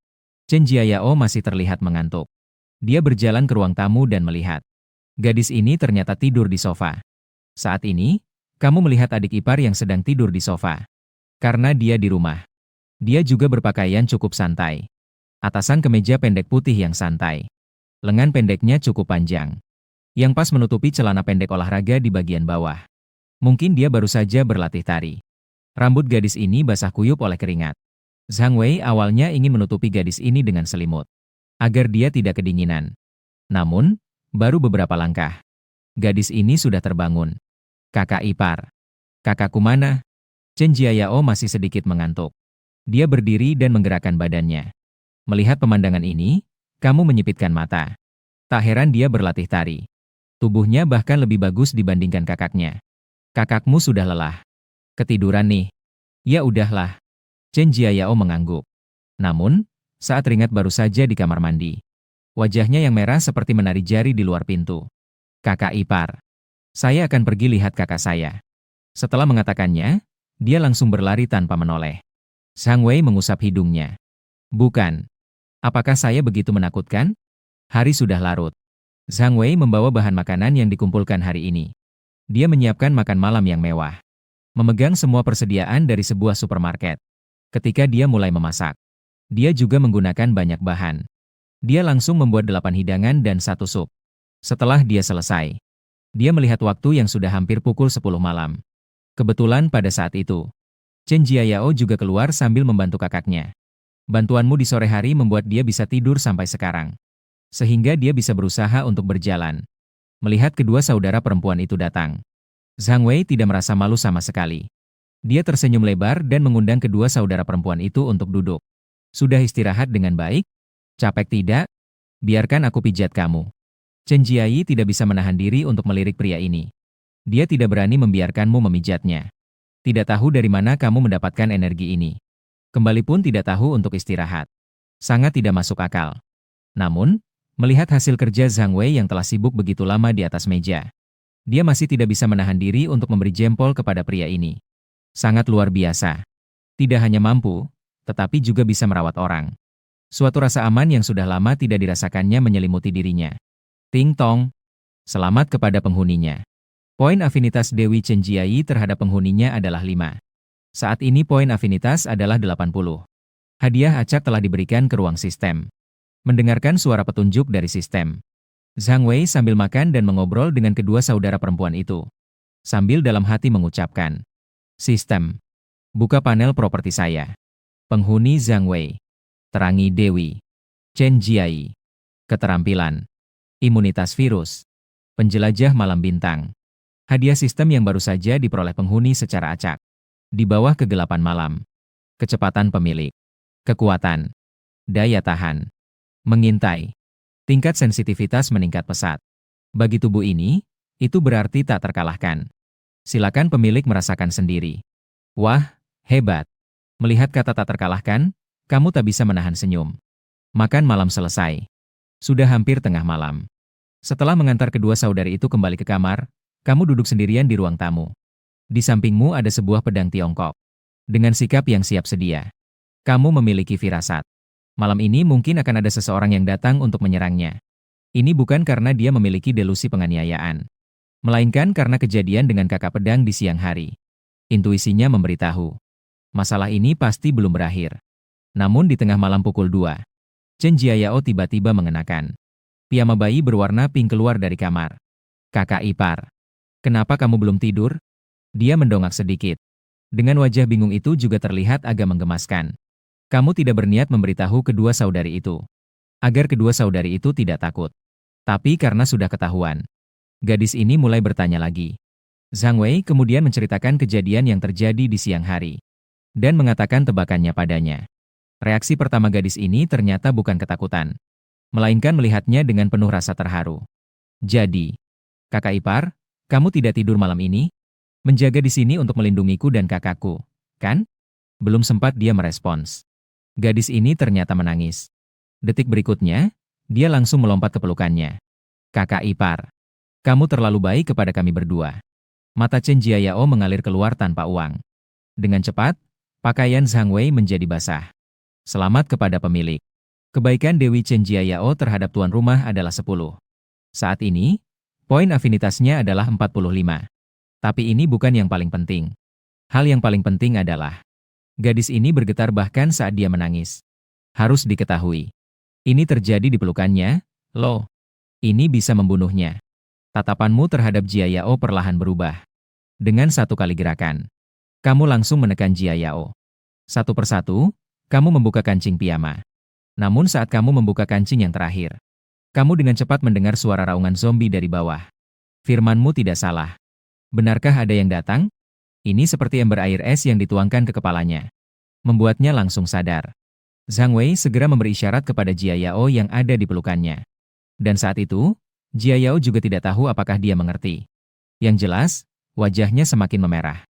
Chen Jiayao masih terlihat mengantuk. Dia berjalan ke ruang tamu dan melihat. Gadis ini ternyata tidur di sofa. Saat ini, kamu melihat adik ipar yang sedang tidur di sofa. Karena dia di rumah. Dia juga berpakaian cukup santai. Atasan kemeja pendek putih yang santai. Lengan pendeknya cukup panjang, yang pas menutupi celana pendek olahraga di bagian bawah. Mungkin dia baru saja berlatih tari. Rambut gadis ini basah kuyup oleh keringat. Zhang Wei awalnya ingin menutupi gadis ini dengan selimut, agar dia tidak kedinginan. Namun, baru beberapa langkah, gadis ini sudah terbangun. Kakak ipar. Kakakku mana? Chen Jiayao masih sedikit mengantuk. Dia berdiri dan menggerakkan badannya. Melihat pemandangan ini, kamu menyipitkan mata. Tak heran dia berlatih tari. Tubuhnya bahkan lebih bagus dibandingkan kakaknya. Kakakmu sudah lelah. Ketiduran nih. Ya udahlah. Chen Jiayao mengangguk. Namun, saat Ringat baru saja di kamar mandi. Wajahnya yang merah seperti menari jari di luar pintu. Kakak ipar. Saya akan pergi lihat kakak saya. Setelah mengatakannya, dia langsung berlari tanpa menoleh. Zhang Wei mengusap hidungnya. Bukan. Apakah saya begitu menakutkan? Hari sudah larut. Zhang Wei membawa bahan makanan yang dikumpulkan hari ini. Dia menyiapkan makan malam yang mewah. Memegang semua persediaan dari sebuah supermarket. Ketika dia mulai memasak, dia juga menggunakan banyak bahan. Dia langsung membuat 8 hidangan dan 1 sup. Setelah dia selesai, dia melihat waktu yang sudah hampir pukul 10 malam. Kebetulan pada saat itu, Chen Jiayao juga keluar sambil membantu kakaknya. Bantuanmu di sore hari membuat dia bisa tidur sampai sekarang. Sehingga dia bisa berusaha untuk berjalan. Melihat kedua saudara perempuan itu datang, Zhang Wei tidak merasa malu sama sekali. Dia tersenyum lebar dan mengundang kedua saudara perempuan itu untuk duduk. Sudah istirahat dengan baik? Capek tidak? Biarkan aku pijat kamu. Chen Jiayi tidak bisa menahan diri untuk melirik pria ini. Dia tidak berani membiarkanmu memijatnya. Tidak tahu dari mana kamu mendapatkan energi ini. Kembali pun tidak tahu untuk istirahat. Sangat tidak masuk akal. Namun, melihat hasil kerja Zhang Wei yang telah sibuk begitu lama di atas meja, dia masih tidak bisa menahan diri untuk memberi jempol kepada pria ini. Sangat luar biasa. Tidak hanya mampu, tetapi juga bisa merawat orang. Suatu rasa aman yang sudah lama tidak dirasakannya menyelimuti dirinya. Ting tong. Selamat kepada penghuninya. Poin afinitas Dewi Chen Jiayi terhadap penghuninya adalah 5. Saat ini poin afinitas adalah 80. Hadiah acak telah diberikan ke ruang sistem. Mendengarkan suara petunjuk dari sistem, Zhang Wei sambil makan dan mengobrol dengan kedua saudara perempuan itu. Sambil dalam hati mengucapkan, sistem, buka panel properti saya. Penghuni Zhang Wei. Terangi Dewi Chen Jiayi. Keterampilan, imunitas virus, penjelajah malam bintang. Hadiah sistem yang baru saja diperoleh penghuni secara acak. Di bawah kegelapan malam. Kecepatan pemilik. Kekuatan. Daya tahan. Mengintai. Tingkat sensitivitas meningkat pesat. Bagi tubuh ini, itu berarti tak terkalahkan. Silakan pemilik merasakan sendiri. Wah, hebat. Melihat kata tak terkalahkan, kamu tak bisa menahan senyum. Makan malam selesai. Sudah hampir tengah malam. Setelah mengantar kedua saudari itu kembali ke kamar, kamu duduk sendirian di ruang tamu. Di sampingmu ada sebuah pedang Tiongkok. Dengan sikap yang siap sedia. Kamu memiliki firasat. Malam ini mungkin akan ada seseorang yang datang untuk menyerangnya. Ini bukan karena dia memiliki delusi penganiayaan. Melainkan karena kejadian dengan kakak pedang di siang hari. Intuisinya memberitahu. Masalah ini pasti belum berakhir. Namun di tengah malam pukul 2, Chen Jiayao tiba-tiba mengenakan piyama bayi berwarna pink keluar dari kamar. Kakak ipar. Kenapa kamu belum tidur? Dia mendongak sedikit. Dengan wajah bingung itu juga terlihat agak menggemaskan. Kamu tidak berniat memberitahu kedua saudari itu. Agar kedua saudari itu tidak takut. Tapi karena sudah ketahuan. Gadis ini mulai bertanya lagi. Zhang Wei kemudian menceritakan kejadian yang terjadi di siang hari. Dan mengatakan tebakannya padanya. Reaksi pertama gadis ini ternyata bukan ketakutan. Melainkan melihatnya dengan penuh rasa terharu. Jadi, kakak ipar, kamu tidak tidur malam ini? Menjaga di sini untuk melindungiku dan kakakku, kan? Belum sempat dia merespons. Gadis ini ternyata menangis. Detik berikutnya, dia langsung melompat ke pelukannya. Kakak ipar, kamu terlalu baik kepada kami berdua. Mata Chen Jiayao mengalir keluar tanpa uang. Dengan cepat, pakaian Zhang Wei menjadi basah. Selamat kepada pemilik. Kebaikan Dewi Chen Jiayao terhadap tuan rumah adalah 10. Saat ini, poin afinitasnya adalah 45. Tapi ini bukan yang paling penting. Hal yang paling penting adalah Gadis ini bergetar bahkan saat dia menangis. Harus diketahui. Ini terjadi di pelukannya, loh. Ini bisa membunuhnya. Tatapanmu terhadap Jia Yao perlahan berubah. Dengan satu kali gerakan, kamu langsung menekan Jia Yao. Satu persatu, kamu membuka kancing piyama. Namun saat kamu membuka kancing yang terakhir, kamu dengan cepat mendengar suara raungan zombie dari bawah. Firmanmu tidak salah. Benarkah ada yang datang? Ini seperti ember air es yang dituangkan ke kepalanya. Membuatnya langsung sadar. Zhang Wei segera memberi isyarat kepada Jia Yao yang ada di pelukannya. Dan saat itu, Jia Yao juga tidak tahu apakah dia mengerti. Yang jelas, wajahnya semakin memerah.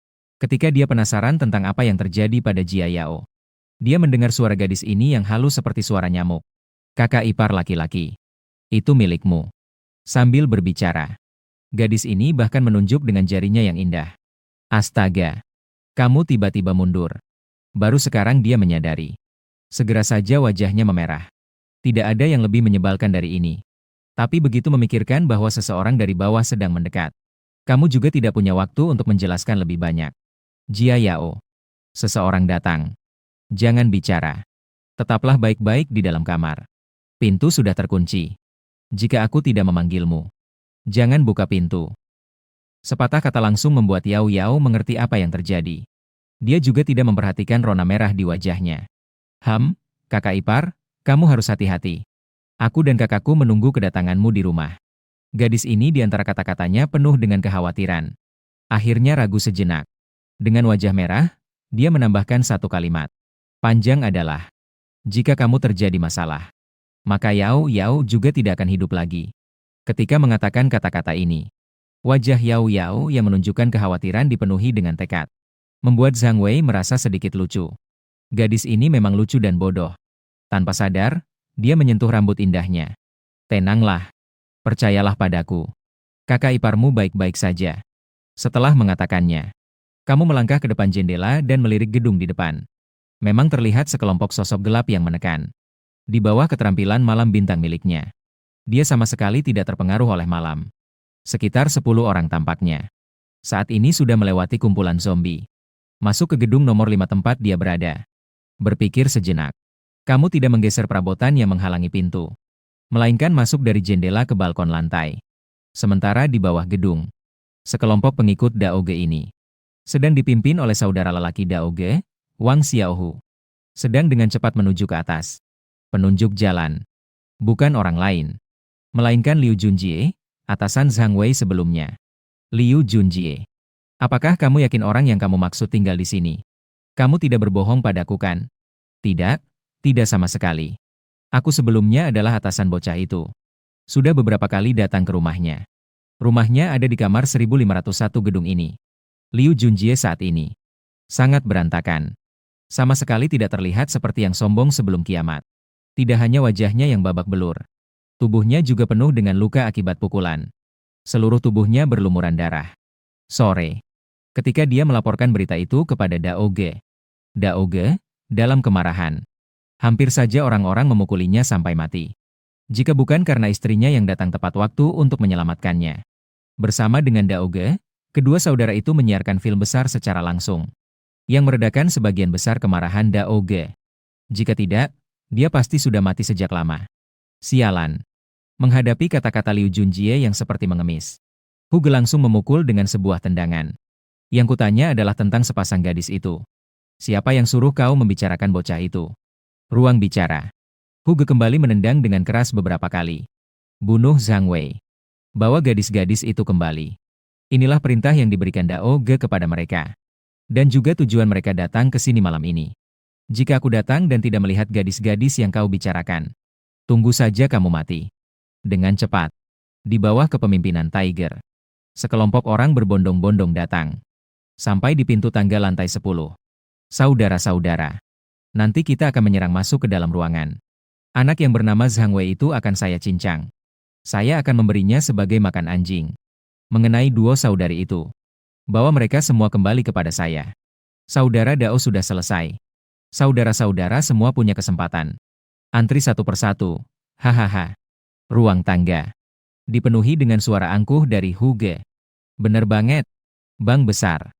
Ketika dia penasaran tentang apa yang terjadi pada Jia Yao, dia mendengar suara gadis ini yang halus seperti suara nyamuk. Kakak ipar laki-laki. Itu milikmu. Sambil berbicara, gadis ini bahkan menunjuk dengan jarinya yang indah. Astaga. Kamu tiba-tiba mundur. Baru sekarang dia menyadari. Segera saja wajahnya memerah. Tidak ada yang lebih menyebalkan dari ini. Tapi begitu memikirkan bahwa seseorang dari bawah sedang mendekat, kamu juga tidak punya waktu untuk menjelaskan lebih banyak. Jia Yao. Seseorang datang. Jangan bicara. Tetaplah baik-baik di dalam kamar. Pintu sudah terkunci. Jika aku tidak memanggilmu, jangan buka pintu. Sepatah kata langsung membuat Yao Yao mengerti apa yang terjadi. Dia juga tidak memperhatikan rona merah di wajahnya. Kakak ipar, kamu harus hati-hati. Aku dan kakakku menunggu kedatanganmu di rumah. Gadis ini di antara kata-katanya penuh dengan kekhawatiran. Akhirnya ragu sejenak. Dengan wajah merah, dia menambahkan satu kalimat. Panjang adalah, jika kamu terjadi masalah, maka Yao Yao juga tidak akan hidup lagi. Ketika mengatakan kata-kata ini, wajah Yao Yao yang menunjukkan kekhawatiran dipenuhi dengan tekad. Membuat Zhang Wei merasa sedikit lucu. Gadis ini memang lucu dan bodoh. Tanpa sadar, dia menyentuh rambut indahnya. Tenanglah. Percayalah padaku. Kakak iparmu baik-baik saja. Setelah mengatakannya, kamu melangkah ke depan jendela dan melirik gedung di depan. Memang terlihat sekelompok sosok gelap yang menekan. Di bawah keterampilan malam bintang miliknya. Dia sama sekali tidak terpengaruh oleh malam. Sekitar 10 orang tampaknya. Saat ini sudah melewati kumpulan zombie. Masuk ke gedung nomor 5 tempat dia berada. Berpikir sejenak. Kamu tidak menggeser perabotan yang menghalangi pintu. Melainkan masuk dari jendela ke balkon lantai. Sementara di bawah gedung, sekelompok pengikut Daoge ini sedang dipimpin oleh saudara lelaki Daoge, Wang Xiaohu. Sedang dengan cepat menuju ke atas. Penunjuk jalan. Bukan orang lain. Melainkan Liu Junjie, atasan Zhang Wei sebelumnya. Liu Junjie. Apakah kamu yakin orang yang kamu maksud tinggal di sini? Kamu tidak berbohong padaku kan? Tidak, tidak sama sekali. Aku sebelumnya adalah atasan bocah itu. Sudah beberapa kali datang ke rumahnya. Rumahnya ada di kamar 1501 gedung ini. Liu Junjie saat ini sangat berantakan. Sama sekali tidak terlihat seperti yang sombong sebelum kiamat. Tidak hanya wajahnya yang babak belur. Tubuhnya juga penuh dengan luka akibat pukulan. Seluruh tubuhnya berlumuran darah. Sore. Ketika dia melaporkan berita itu kepada Daoge. Daoge, dalam kemarahan. Hampir saja orang-orang memukulinya sampai mati. Jika bukan karena istrinya yang datang tepat waktu untuk menyelamatkannya. Bersama dengan Daoge, kedua saudara itu menyiarkan film besar secara langsung. Yang meredakan sebagian besar kemarahan Daoge. Jika tidak, dia pasti sudah mati sejak lama. Sialan. Menghadapi kata-kata Liu Junjie yang seperti mengemis, Huge langsung memukul dengan sebuah tendangan. Yang kutanya adalah tentang sepasang gadis itu. Siapa yang suruh kau membicarakan bocah itu? Ruang bicara. Huge kembali menendang dengan keras beberapa kali. Bunuh Zhang Wei. Bawa gadis-gadis itu kembali. Inilah perintah yang diberikan Daoge kepada mereka. Dan juga tujuan mereka datang ke sini malam ini. Jika aku datang dan tidak melihat gadis-gadis yang kau bicarakan, tunggu saja kamu mati. Dengan cepat. Di bawah kepemimpinan Tiger, sekelompok orang berbondong-bondong datang. Sampai di pintu tangga lantai 10. Saudara-saudara, nanti kita akan menyerang masuk ke dalam ruangan. Anak yang bernama Zhang Wei itu akan saya cincang. Saya akan memberinya sebagai makan anjing. Mengenai duo saudari itu, bawa mereka semua kembali kepada saya. Saudara Dao sudah selesai. Saudara-saudara semua punya kesempatan. Antri satu persatu. Hahaha. Ruang tangga dipenuhi dengan suara angkuh dari Huge. Bener banget. Bang besar.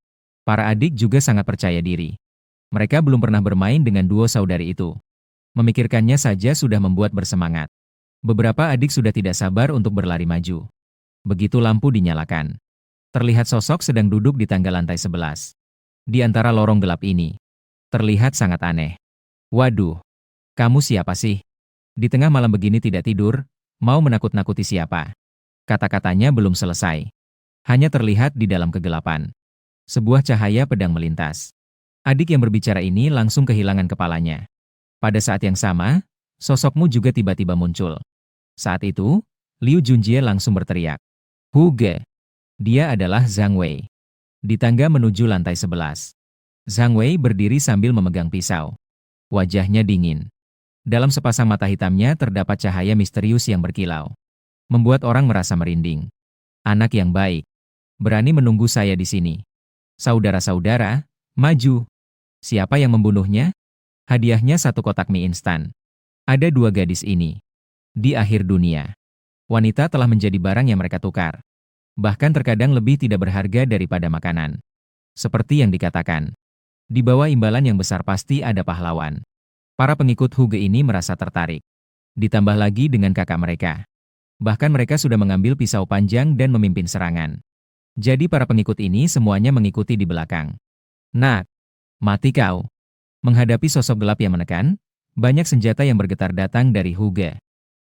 Para adik juga sangat percaya diri. Mereka belum pernah bermain dengan duo saudari itu. Memikirkannya saja sudah membuat bersemangat. Beberapa adik sudah tidak sabar untuk berlari maju. Begitu lampu dinyalakan, terlihat sosok sedang duduk di tangga lantai 11. Di antara lorong gelap ini, terlihat sangat aneh. Waduh, kamu siapa sih? Di tengah malam begini tidak tidur, mau menakut-nakuti siapa? Kata-katanya belum selesai. Hanya terlihat di dalam kegelapan. Sebuah cahaya pedang melintas. Adik yang berbicara ini langsung kehilangan kepalanya. Pada saat yang sama, sosokmu juga tiba-tiba muncul. Saat itu, Liu Junjie langsung berteriak. Huge! Dia adalah Zhang Wei. Di tangga menuju lantai 11. Zhang Wei berdiri sambil memegang pisau. Wajahnya dingin. Dalam sepasang mata hitamnya terdapat cahaya misterius yang berkilau. Membuat orang merasa merinding. Anak yang baik. Berani menunggu saya di sini. Saudara-saudara, maju. Siapa yang membunuhnya? Hadiahnya 1 kotak mie instan. Ada 2 gadis ini. Di akhir dunia, wanita telah menjadi barang yang mereka tukar. Bahkan terkadang lebih tidak berharga daripada makanan. Seperti yang dikatakan, di bawah imbalan yang besar pasti ada pahlawan. Para pengikut Huge ini merasa tertarik. Ditambah lagi dengan kakak mereka. Bahkan mereka sudah mengambil pisau panjang dan memimpin serangan. Jadi para pengikut ini semuanya mengikuti di belakang. Nak, mati kau. Menghadapi sosok gelap yang menekan, banyak senjata yang bergetar datang dari Huge.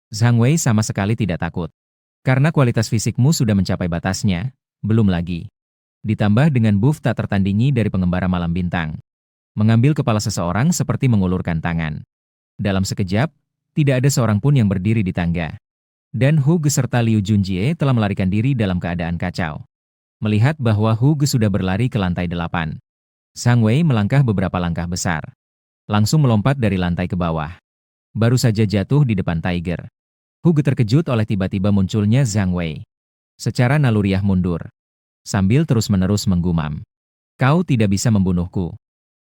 Zhang Wei sama sekali tidak takut. Karena kualitas fisikmu sudah mencapai batasnya, belum lagi. Ditambah dengan buff tak tertandingi dari pengembara malam bintang. Mengambil kepala seseorang seperti mengulurkan tangan. Dalam sekejap, tidak ada seorang pun yang berdiri di tangga. Dan Huge serta Liu Junjie telah melarikan diri dalam keadaan kacau. Melihat bahwa Huge sudah berlari ke lantai 8. Zhang Wei melangkah beberapa langkah besar. Langsung melompat dari lantai ke bawah. Baru saja jatuh di depan Tiger. Huge terkejut oleh tiba-tiba munculnya Zhang Wei. Secara naluriah mundur. Sambil terus-menerus menggumam. Kau tidak bisa membunuhku.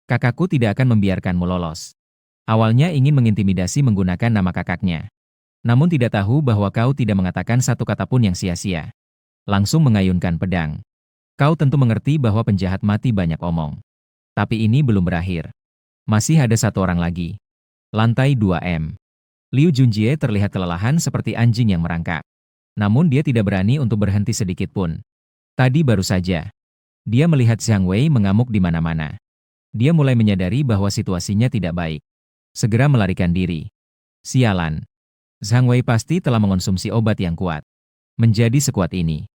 Kakakku tidak akan membiarkanmu lolos. Awalnya ingin mengintimidasi menggunakan nama kakaknya. Namun tidak tahu bahwa kau tidak mengatakan satu kata pun yang sia-sia. Langsung mengayunkan pedang. Kau tentu mengerti bahwa penjahat mati banyak omong. Tapi ini belum berakhir. Masih ada 1 orang lagi. Lantai 2M. Liu Junjie terlihat kelelahan seperti anjing yang merangkak. Namun dia tidak berani untuk berhenti sedikit pun. Tadi baru saja, dia melihat Zhang Wei mengamuk di mana-mana. Dia mulai menyadari bahwa situasinya tidak baik. Segera melarikan diri. Sialan. Zhang Wei pasti telah mengonsumsi obat yang kuat. Menjadi sekuat ini.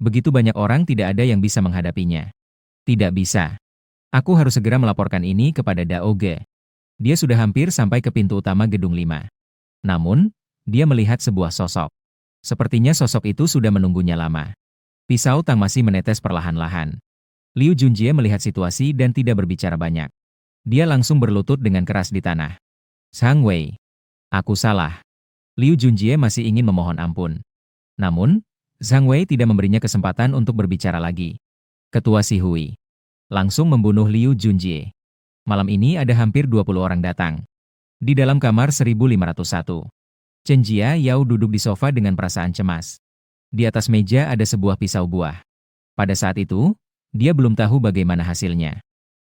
Begitu banyak orang tidak ada yang bisa menghadapinya. Tidak bisa. Aku harus segera melaporkan ini kepada Daoge. Dia sudah hampir sampai ke pintu utama gedung 5. Namun, dia melihat sebuah sosok. Sepertinya sosok itu sudah menunggunya lama. Pisau Tang masih menetes perlahan-lahan. Liu Junjie melihat situasi dan tidak berbicara banyak. Dia langsung berlutut dengan keras di tanah. Zhang Wei. Aku salah. Liu Junjie masih ingin memohon ampun. Namun, Zhang Wei tidak memberinya kesempatan untuk berbicara lagi. Ketua Si Hui. Langsung membunuh Liu Junjie. Malam ini ada hampir 20 orang datang. Di dalam kamar 1501. Chen Jia Yao duduk di sofa dengan perasaan cemas. Di atas meja ada sebuah pisau buah. Pada saat itu, dia belum tahu bagaimana hasilnya.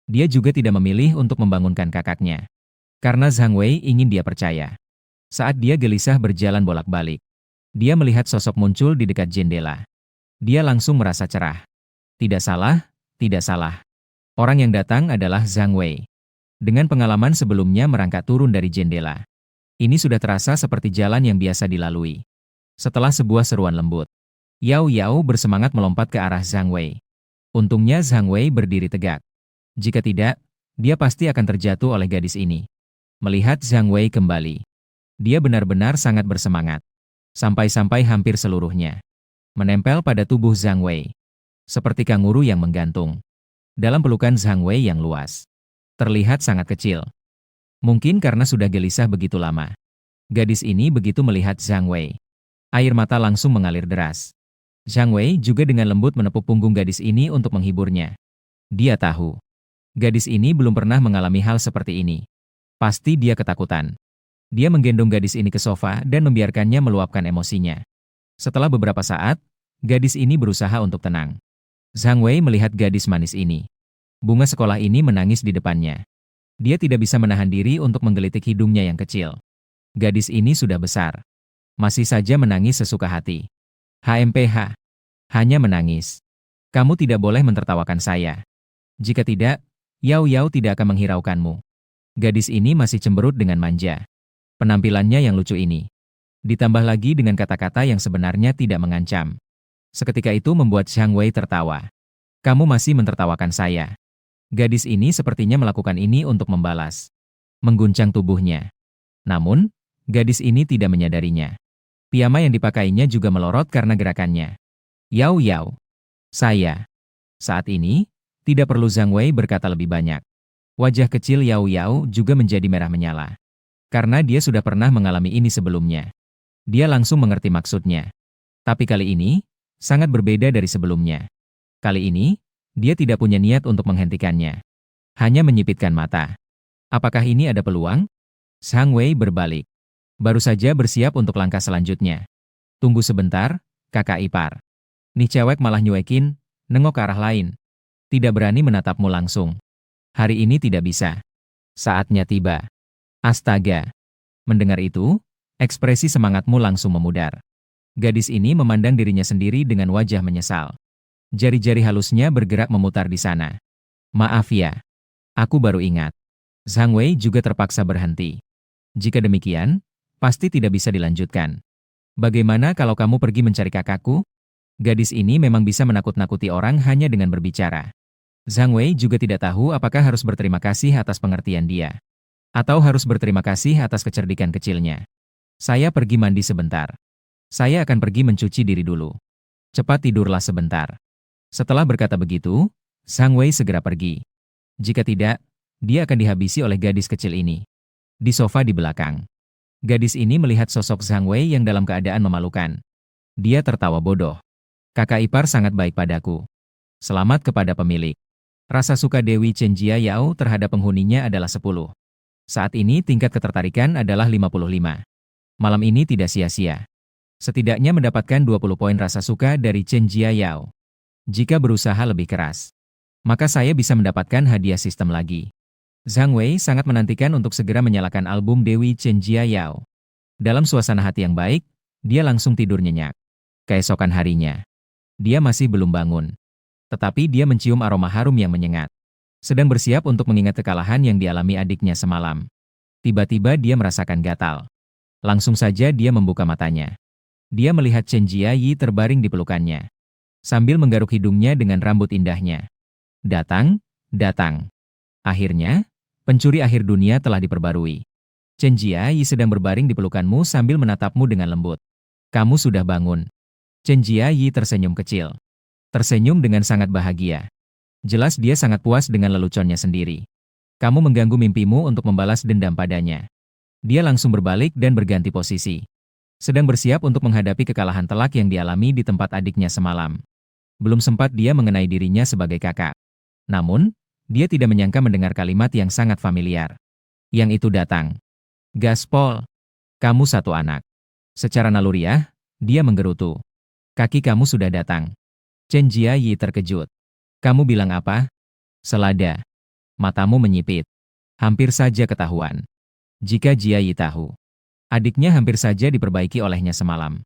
Dia juga tidak memilih untuk membangunkan kakaknya. Karena Zhang Wei ingin dia percaya. Saat dia gelisah berjalan bolak-balik, dia melihat sosok muncul di dekat jendela. Dia langsung merasa cerah. Tidak salah, tidak salah. Orang yang datang adalah Zhang Wei. Dengan pengalaman sebelumnya merangkak turun dari jendela. Ini sudah terasa seperti jalan yang biasa dilalui. Setelah sebuah seruan lembut, Yao Yao bersemangat melompat ke arah Zhang Wei. Untungnya Zhang Wei berdiri tegak. Jika tidak, dia pasti akan terjatuh oleh gadis ini. Melihat Zhang Wei kembali, dia benar-benar sangat bersemangat. Sampai-sampai hampir seluruhnya menempel pada tubuh Zhang Wei. Seperti kanguru yang menggantung. Dalam pelukan Zhang Wei yang luas. Terlihat sangat kecil. Mungkin karena sudah gelisah begitu lama. Gadis ini begitu melihat Zhang Wei. Air mata langsung mengalir deras. Zhang Wei juga dengan lembut menepuk punggung gadis ini untuk menghiburnya. Dia tahu. Gadis ini belum pernah mengalami hal seperti ini. Pasti dia ketakutan. Dia menggendong gadis ini ke sofa dan membiarkannya meluapkan emosinya. Setelah beberapa saat, gadis ini berusaha untuk tenang. Zhang Wei melihat gadis manis ini. Bunga sekolah ini menangis di depannya. Dia tidak bisa menahan diri untuk menggelitik hidungnya yang kecil. Gadis ini sudah besar. Masih saja menangis sesuka hati. HMPH. Hanya menangis. Kamu tidak boleh mentertawakan saya. Jika tidak, Yao Yao tidak akan menghiraukanmu. Gadis ini masih cemberut dengan manja. Penampilannya yang lucu ini. Ditambah lagi dengan kata-kata yang sebenarnya tidak mengancam. Seketika itu membuat Zhang Wei tertawa. Kamu masih mentertawakan saya. Gadis ini sepertinya melakukan ini untuk membalas. Mengguncang tubuhnya. Namun, gadis ini tidak menyadarinya. Piyama yang dipakainya juga melorot karena gerakannya. Yao Yao. Saya. Saat ini, tidak perlu Zhang Wei berkata lebih banyak. Wajah kecil Yao Yao juga menjadi merah menyala. Karena dia sudah pernah mengalami ini sebelumnya. Dia langsung mengerti maksudnya. Tapi kali ini, sangat berbeda dari sebelumnya. Kali ini, dia tidak punya niat untuk menghentikannya. Hanya menyipitkan mata. Apakah ini ada peluang? Zhang Wei berbalik. Baru saja bersiap untuk langkah selanjutnya. Tunggu sebentar, kakak ipar. Nih cewek malah nyuekin, nengok ke arah lain. Tidak berani menatapmu langsung. Hari ini tidak bisa. Saatnya tiba. Astaga. Mendengar itu, ekspresi semangatmu langsung memudar. Gadis ini memandang dirinya sendiri dengan wajah menyesal. Jari-jari halusnya bergerak memutar di sana. Maaf ya. Aku baru ingat. Zhang Wei juga terpaksa berhenti. Jika demikian, pasti tidak bisa dilanjutkan. Bagaimana kalau kamu pergi mencari kakakku? Gadis ini memang bisa menakut-nakuti orang hanya dengan berbicara. Zhang Wei juga tidak tahu apakah harus berterima kasih atas pengertian dia. Atau harus berterima kasih atas kecerdikan kecilnya. Saya pergi mandi sebentar. Saya akan pergi mencuci diri dulu. Cepat tidurlah sebentar. Setelah berkata begitu, Zhang Wei segera pergi. Jika tidak, dia akan dihabisi oleh gadis kecil ini. Di sofa di belakang. Gadis ini melihat sosok Zhang Wei yang dalam keadaan memalukan. Dia tertawa bodoh. Kakak ipar sangat baik padaku. Selamat kepada pemilik. Rasa suka Dewi Chenjia Yao terhadap penghuninya adalah 10. Saat ini tingkat ketertarikan adalah 55. Malam ini tidak sia-sia. Setidaknya mendapatkan 20 poin rasa suka dari Chenjia Yao. Jika berusaha lebih keras, maka saya bisa mendapatkan hadiah sistem lagi. Zhang Wei sangat menantikan untuk segera menyalakan album Dewi Chenjia Yao. Dalam suasana hati yang baik, dia langsung tidur nyenyak. Keesokan harinya, dia masih belum bangun. Tetapi dia mencium aroma harum yang menyengat. Sedang bersiap untuk mengingat kekalahan yang dialami adiknya semalam. Tiba-tiba dia merasakan gatal. Langsung saja dia membuka matanya. Dia melihat Chen Jiayi terbaring di pelukannya. Sambil menggaruk hidungnya dengan rambut indahnya. Datang, datang. Akhirnya, pencuri akhir dunia telah diperbarui. Chen Jiayi sedang berbaring di pelukanmu sambil menatapmu dengan lembut. Kamu sudah bangun. Chen Jiayi tersenyum kecil. Tersenyum dengan sangat bahagia. Jelas dia sangat puas dengan leluconnya sendiri. Kamu mengganggu mimpimu untuk membalas dendam padanya. Dia langsung berbalik dan berganti posisi. Sedang bersiap untuk menghadapi kekalahan telak yang dialami di tempat adiknya semalam. Belum sempat dia mengenai dirinya sebagai kakak. Namun, dia tidak menyangka mendengar kalimat yang sangat familiar. Yang itu datang. Gaspol, kamu satu anak. Secara naluriah, dia menggerutu. Kaki kamu sudah datang. Chen Jiayi terkejut. Kamu bilang apa? Selada. Matamu menyipit. Hampir saja ketahuan. Jika Jiayi tahu. Adiknya hampir saja diperbaiki olehnya semalam.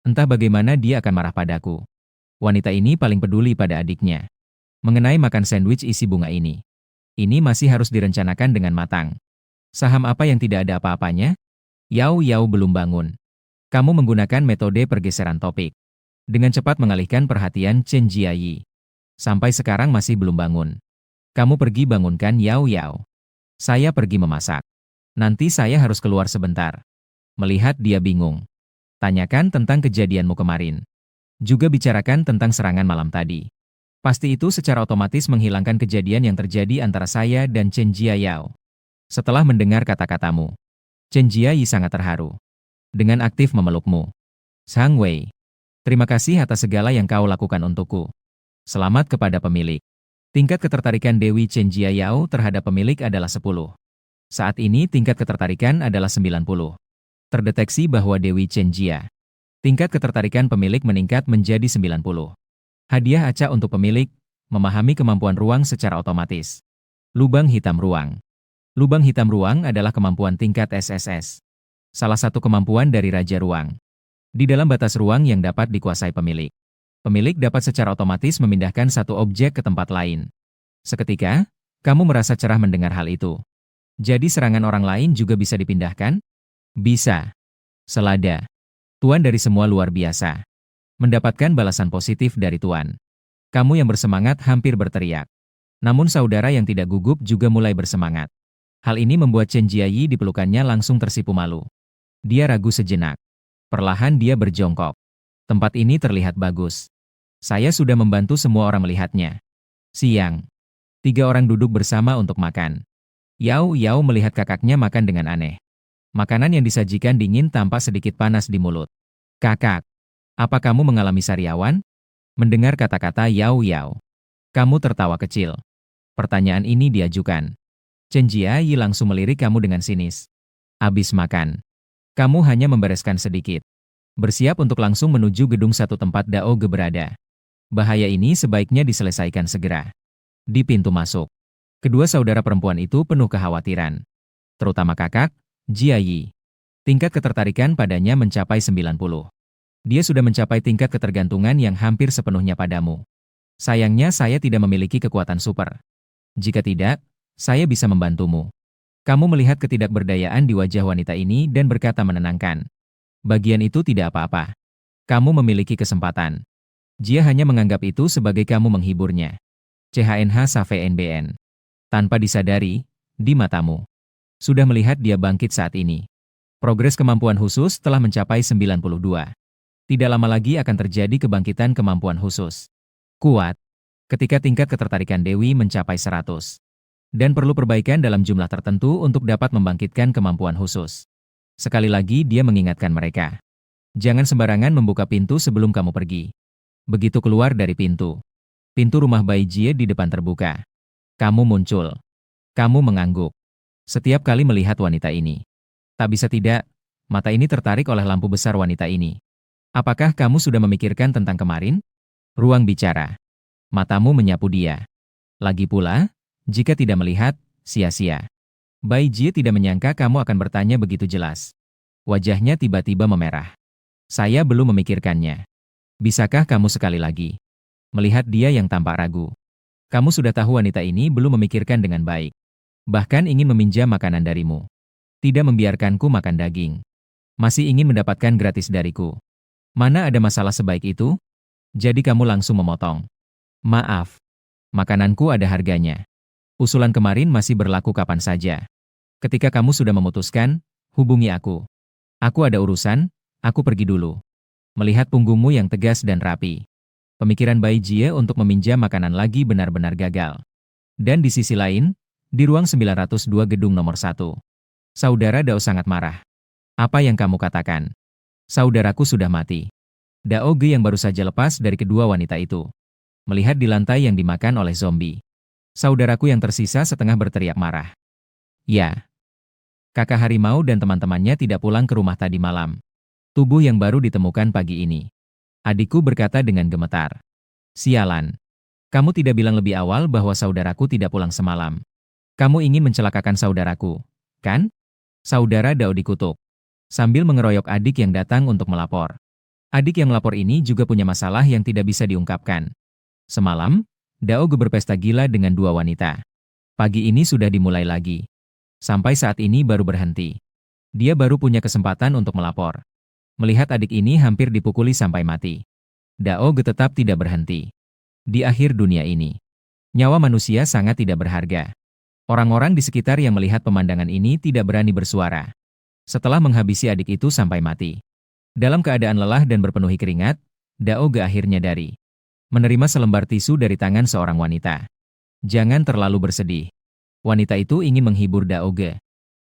Entah bagaimana dia akan marah padaku. Wanita ini paling peduli pada adiknya. Mengenai makan sandwich isi bunga ini. Ini masih harus direncanakan dengan matang. Saham apa yang tidak ada apa-apanya? Yao Yao belum bangun. Kamu menggunakan metode pergeseran topik. Dengan cepat mengalihkan perhatian Chen Jiayi. Sampai sekarang masih belum bangun. Kamu pergi bangunkan Yao Yao. Saya pergi memasak. Nanti saya harus keluar sebentar. Melihat dia bingung. Tanyakan tentang kejadianmu kemarin. Juga bicarakan tentang serangan malam tadi. Pasti itu secara otomatis menghilangkan kejadian yang terjadi antara saya dan Chen Jiayao. Setelah mendengar kata-katamu, Chen Jiayi sangat terharu. Dengan aktif memelukmu. Zhang Wei. Terima kasih atas segala yang kau lakukan untukku. Selamat kepada pemilik. Tingkat ketertarikan Dewi Chen Jiayao terhadap pemilik adalah 10. Saat ini tingkat ketertarikan adalah 90. Terdeteksi bahwa Dewi Chen Jia. Tingkat ketertarikan pemilik meningkat menjadi 90. Hadiah acak untuk pemilik, memahami kemampuan ruang secara otomatis. Lubang hitam ruang. Lubang hitam ruang adalah kemampuan tingkat SSS. Salah satu kemampuan dari Raja Ruang. Di dalam batas ruang yang dapat dikuasai pemilik. Pemilik dapat secara otomatis memindahkan satu objek ke tempat lain. Seketika, kamu merasa cerah mendengar hal itu. Jadi serangan orang lain juga bisa dipindahkan? Bisa. Selada. Tuan dari semua luar biasa. Mendapatkan balasan positif dari Tuan. Kamu yang bersemangat hampir berteriak. Namun saudara yang tidak gugup juga mulai bersemangat. Hal ini membuat Chen Jiayi di pelukannya langsung tersipu malu. Dia ragu sejenak. Perlahan dia berjongkok. Tempat ini terlihat bagus. Saya sudah membantu semua orang melihatnya. Siang. 3 orang duduk bersama untuk makan. Yao Yao melihat kakaknya makan dengan aneh. Makanan yang disajikan dingin tampak sedikit panas di mulut. Kakak, apa kamu mengalami sariawan? Mendengar kata-kata Yao Yao. Kamu tertawa kecil. Pertanyaan ini diajukan. Chen Jiayi langsung melirik kamu dengan sinis. Abis makan. Kamu hanya membereskan sedikit. Bersiap untuk langsung menuju gedung satu tempat Dao Ge berada. Bahaya ini sebaiknya diselesaikan segera. Di pintu masuk. Kedua saudara perempuan itu penuh kekhawatiran. Terutama kakak, Jiayi. Tingkat ketertarikan padanya mencapai 90. Dia sudah mencapai tingkat ketergantungan yang hampir sepenuhnya padamu. Sayangnya saya tidak memiliki kekuatan super. Jika tidak, saya bisa membantumu. Kamu melihat ketidakberdayaan di wajah wanita ini dan berkata menenangkan. Bagian itu tidak apa-apa. Kamu memiliki kesempatan. Dia hanya menganggap itu sebagai kamu menghiburnya. CHNH SAVNBN. Tanpa disadari, di matamu. Sudah melihat dia bangkit saat ini. Progres kemampuan khusus telah mencapai 92. Tidak lama lagi akan terjadi kebangkitan kemampuan khusus. Kuat. Ketika tingkat ketertarikan Dewi mencapai 100. Dan perlu perbaikan dalam jumlah tertentu untuk dapat membangkitkan kemampuan khusus. Sekali lagi dia mengingatkan mereka. Jangan sembarangan membuka pintu sebelum kamu pergi. Begitu keluar dari pintu. Pintu rumah Bai Jie di depan terbuka. Kamu muncul. Kamu mengangguk. Setiap kali melihat wanita ini. Tak bisa tidak, mata ini tertarik oleh lampu besar wanita ini. Apakah kamu sudah memikirkan tentang kemarin? Ruang bicara. Matamu menyapu dia. Lagi pula, jika tidak melihat, sia-sia. Bai Jie tidak menyangka kamu akan bertanya begitu jelas. Wajahnya tiba-tiba memerah. Saya belum memikirkannya. Bisakah kamu sekali lagi? Melihat dia yang tampak ragu. Kamu sudah tahu wanita ini belum memikirkan dengan baik. Bahkan ingin meminjam makanan darimu. Tidak membiarkanku makan daging. Masih ingin mendapatkan gratis dariku. Mana ada masalah sebaik itu? Jadi kamu langsung memotong. Maaf. Makananku ada harganya. Usulan kemarin masih berlaku kapan saja. Ketika kamu sudah memutuskan, hubungi aku. Aku ada urusan, aku pergi dulu. Melihat punggungmu yang tegas dan rapi. Pemikiran Bai Jie untuk meminjam makanan lagi benar-benar gagal. Dan di sisi lain, di ruang 902 gedung nomor 1. Saudara Dao sangat marah. Apa yang kamu katakan? Saudaraku sudah mati. Dao Ge yang baru saja lepas dari kedua wanita itu. Melihat di lantai yang dimakan oleh zombie. Saudaraku yang tersisa setengah berteriak marah. Ya. Kakak harimau dan teman-temannya tidak pulang ke rumah tadi malam. Tubuh yang baru ditemukan pagi ini. Adikku berkata dengan gemetar. Sialan. Kamu tidak bilang lebih awal bahwa saudaraku tidak pulang semalam. Kamu ingin mencelakakan saudaraku, kan? Saudara Dao dikutuk. Sambil mengeroyok adik yang datang untuk melapor. Adik yang melapor ini juga punya masalah yang tidak bisa diungkapkan. Semalam, Dao Ge berpesta gila dengan 2 wanita. Pagi ini sudah dimulai lagi. Sampai saat ini baru berhenti. Dia baru punya kesempatan untuk melapor. Melihat adik ini hampir dipukuli sampai mati. Dao Ge tetap tidak berhenti. Di akhir dunia ini, nyawa manusia sangat tidak berharga. Orang-orang di sekitar yang melihat pemandangan ini tidak berani bersuara. Setelah menghabisi adik itu sampai mati. Dalam keadaan lelah dan berpenuhi keringat, Dao Ge akhirnya menerima selembar tisu dari tangan seorang wanita. Jangan terlalu bersedih. Wanita itu ingin menghibur Dao Ge.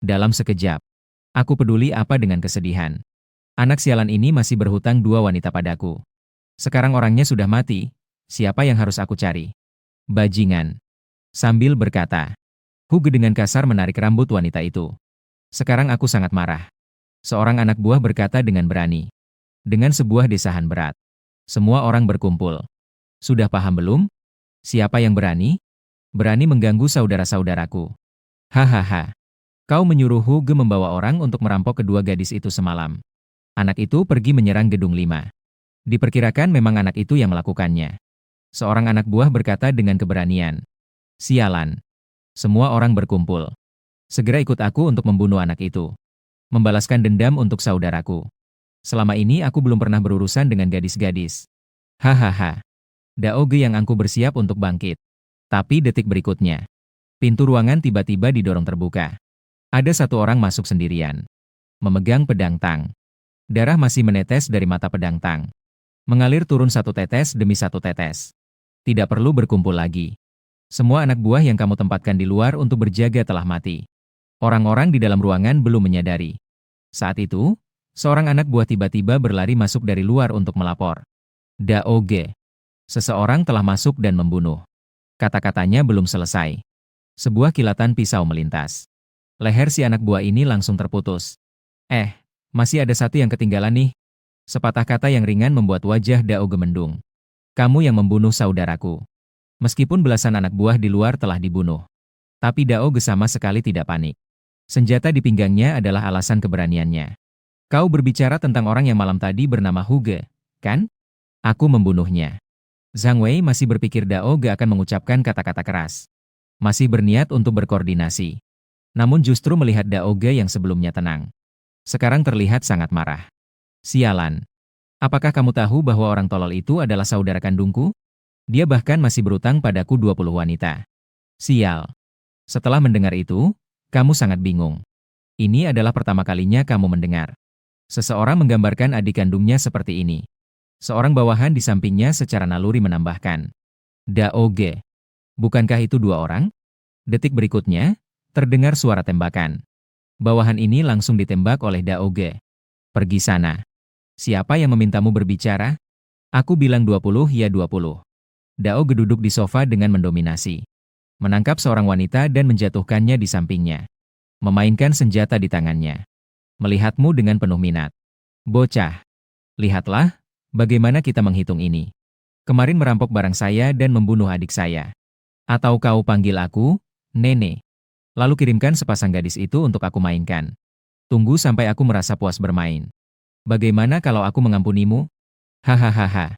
Dalam sekejap. Aku peduli apa dengan kesedihan. Anak sialan ini masih berhutang 2 wanita padaku. Sekarang orangnya sudah mati. Siapa yang harus aku cari? Bajingan. Sambil berkata. Huge dengan kasar menarik rambut wanita itu. Sekarang aku sangat marah. Seorang anak buah berkata dengan berani. Dengan sebuah desahan berat. Semua orang berkumpul. Sudah paham belum? Siapa yang berani? Berani mengganggu saudara-saudaraku. Hahaha. Kau menyuruh Huge membawa orang untuk merampok kedua gadis itu semalam. Anak itu pergi menyerang gedung 5. Diperkirakan memang anak itu yang melakukannya. Seorang anak buah berkata dengan keberanian. Sialan. Semua orang berkumpul. Segera ikut aku untuk membunuh anak itu. Membalaskan dendam untuk saudaraku. Selama ini aku belum pernah berurusan dengan gadis-gadis. Hahaha. Daoge yang angku bersiap untuk bangkit. Tapi detik berikutnya, pintu ruangan tiba-tiba didorong terbuka. Ada satu orang masuk sendirian. Memegang pedang tang. Darah masih menetes dari mata pedang tang. Mengalir turun satu tetes demi satu tetes. Tidak perlu berkumpul lagi. Semua anak buah yang kamu tempatkan di luar untuk berjaga telah mati. Orang-orang di dalam ruangan belum menyadari. Saat itu, seorang anak buah tiba-tiba berlari masuk dari luar untuk melapor. Daoge. Seseorang telah masuk dan membunuh. Kata-katanya belum selesai. Sebuah kilatan pisau melintas. Leher si anak buah ini langsung terputus. Masih ada satu yang ketinggalan nih. Sepatah kata yang ringan membuat wajah Daoge mendung. Kamu yang membunuh saudaraku. Meskipun belasan anak buah di luar telah dibunuh. Tapi Daoge sama sekali tidak panik. Senjata di pinggangnya adalah alasan keberaniannya. Kau berbicara tentang orang yang malam tadi bernama Huge, kan? Aku membunuhnya. Zhang Wei masih berpikir Daoge akan mengucapkan kata-kata keras. Masih berniat untuk berkoordinasi. Namun justru melihat Daoge yang sebelumnya tenang. Sekarang terlihat sangat marah. Sialan. Apakah kamu tahu bahwa orang tolol itu adalah saudara kandungku? Dia bahkan masih berutang padaku 20 wanita. Sial. Setelah mendengar itu, kamu sangat bingung. Ini adalah pertama kalinya kamu mendengar. Seseorang menggambarkan adik kandungnya seperti ini. Seorang bawahan di sampingnya secara naluri menambahkan. Daoge. Bukankah itu dua orang? Detik berikutnya, terdengar suara tembakan. Bawahan ini langsung ditembak oleh Daoge. Pergi sana. Siapa yang memintamu berbicara? Aku bilang 20 ya 20. Daoge duduk di sofa dengan mendominasi. Menangkap seorang wanita dan menjatuhkannya di sampingnya. Memainkan senjata di tangannya. Melihatmu dengan penuh minat. Bocah. Lihatlah, bagaimana kita menghitung ini. Kemarin merampok barang saya dan membunuh adik saya. Atau kau panggil aku, Nenek. Lalu kirimkan sepasang gadis itu untuk aku mainkan. Tunggu sampai aku merasa puas bermain. Bagaimana kalau aku mengampunimu? Hahaha.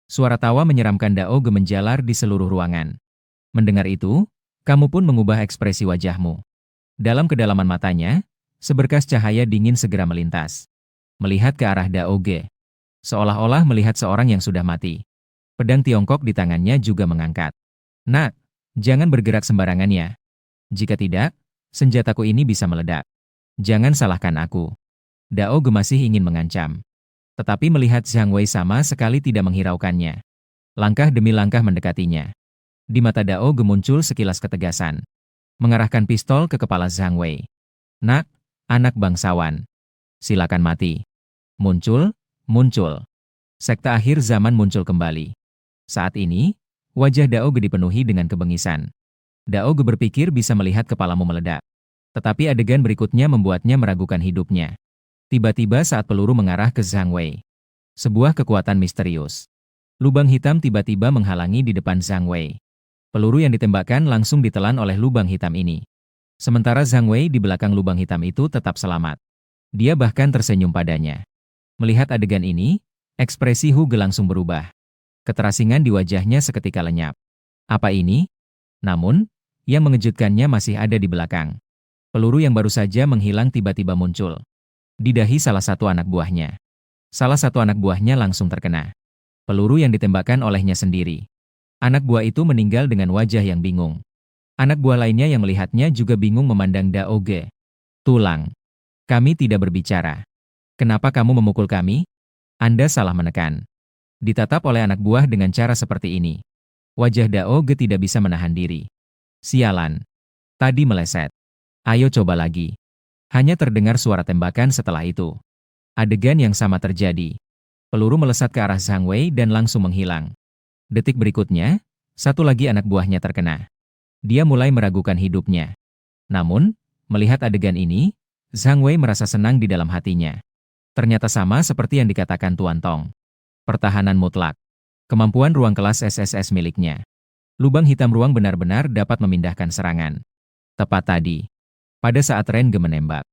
Suara tawa menyeramkan Daoge menjalar di seluruh ruangan. Mendengar itu, kamu pun mengubah ekspresi wajahmu. Dalam kedalaman matanya, seberkas cahaya dingin segera melintas. Melihat ke arah Daoge. Seolah-olah melihat seorang yang sudah mati. Pedang Tiongkok di tangannya juga mengangkat. Nak, jangan bergerak sembarangan ya. Jika tidak, senjataku ini bisa meledak. Jangan salahkan aku. Daoge masih ingin mengancam. Tetapi melihat Zhang Wei sama sekali tidak menghiraukannya. Langkah demi langkah mendekatinya. Di mata Daoge muncul sekilas ketegasan. Mengarahkan pistol ke kepala Zhang Wei. Nak, anak bangsawan. Silakan mati. Muncul. Sekte akhir zaman muncul kembali. Saat ini, wajah Daoge dipenuhi dengan kebengisan. Daoge berpikir bisa melihat kepalamu meledak. Tetapi adegan berikutnya membuatnya meragukan hidupnya. Tiba-tiba saat peluru mengarah ke Zhang Wei. Sebuah kekuatan misterius. Lubang hitam tiba-tiba menghalangi di depan Zhang Wei. Peluru yang ditembakkan langsung ditelan oleh lubang hitam ini. Sementara Zhang Wei di belakang lubang hitam itu tetap selamat. Dia bahkan tersenyum padanya. Melihat adegan ini, ekspresi Huge langsung berubah. Keterasingan di wajahnya seketika lenyap. Apa ini? Namun, yang mengejutkannya masih ada di belakang. Peluru yang baru saja menghilang tiba-tiba muncul. Di dahi salah satu anak buahnya. Salah satu anak buahnya langsung terkena. Peluru yang ditembakkan olehnya sendiri. Anak buah itu meninggal dengan wajah yang bingung. Anak buah lainnya yang melihatnya juga bingung memandang Daoge. Tulang. Kami tidak berbicara. Kenapa kamu memukul kami? Anda salah menekan. Ditatap oleh anak buah dengan cara seperti ini. Wajah Daoge tidak bisa menahan diri. Sialan. Tadi meleset. Ayo coba lagi. Hanya terdengar suara tembakan setelah itu. Adegan yang sama terjadi. Peluru melesat ke arah Zhang Wei dan langsung menghilang. Detik berikutnya, satu lagi anak buahnya terkena. Dia mulai meragukan hidupnya. Namun, melihat adegan ini, Zhang Wei merasa senang di dalam hatinya. Ternyata sama seperti yang dikatakan Tuan Tong. Pertahanan mutlak. Kemampuan ruang kelas SSS miliknya. Lubang hitam ruang benar-benar dapat memindahkan serangan. Tepat tadi. Pada saat Renge menembak,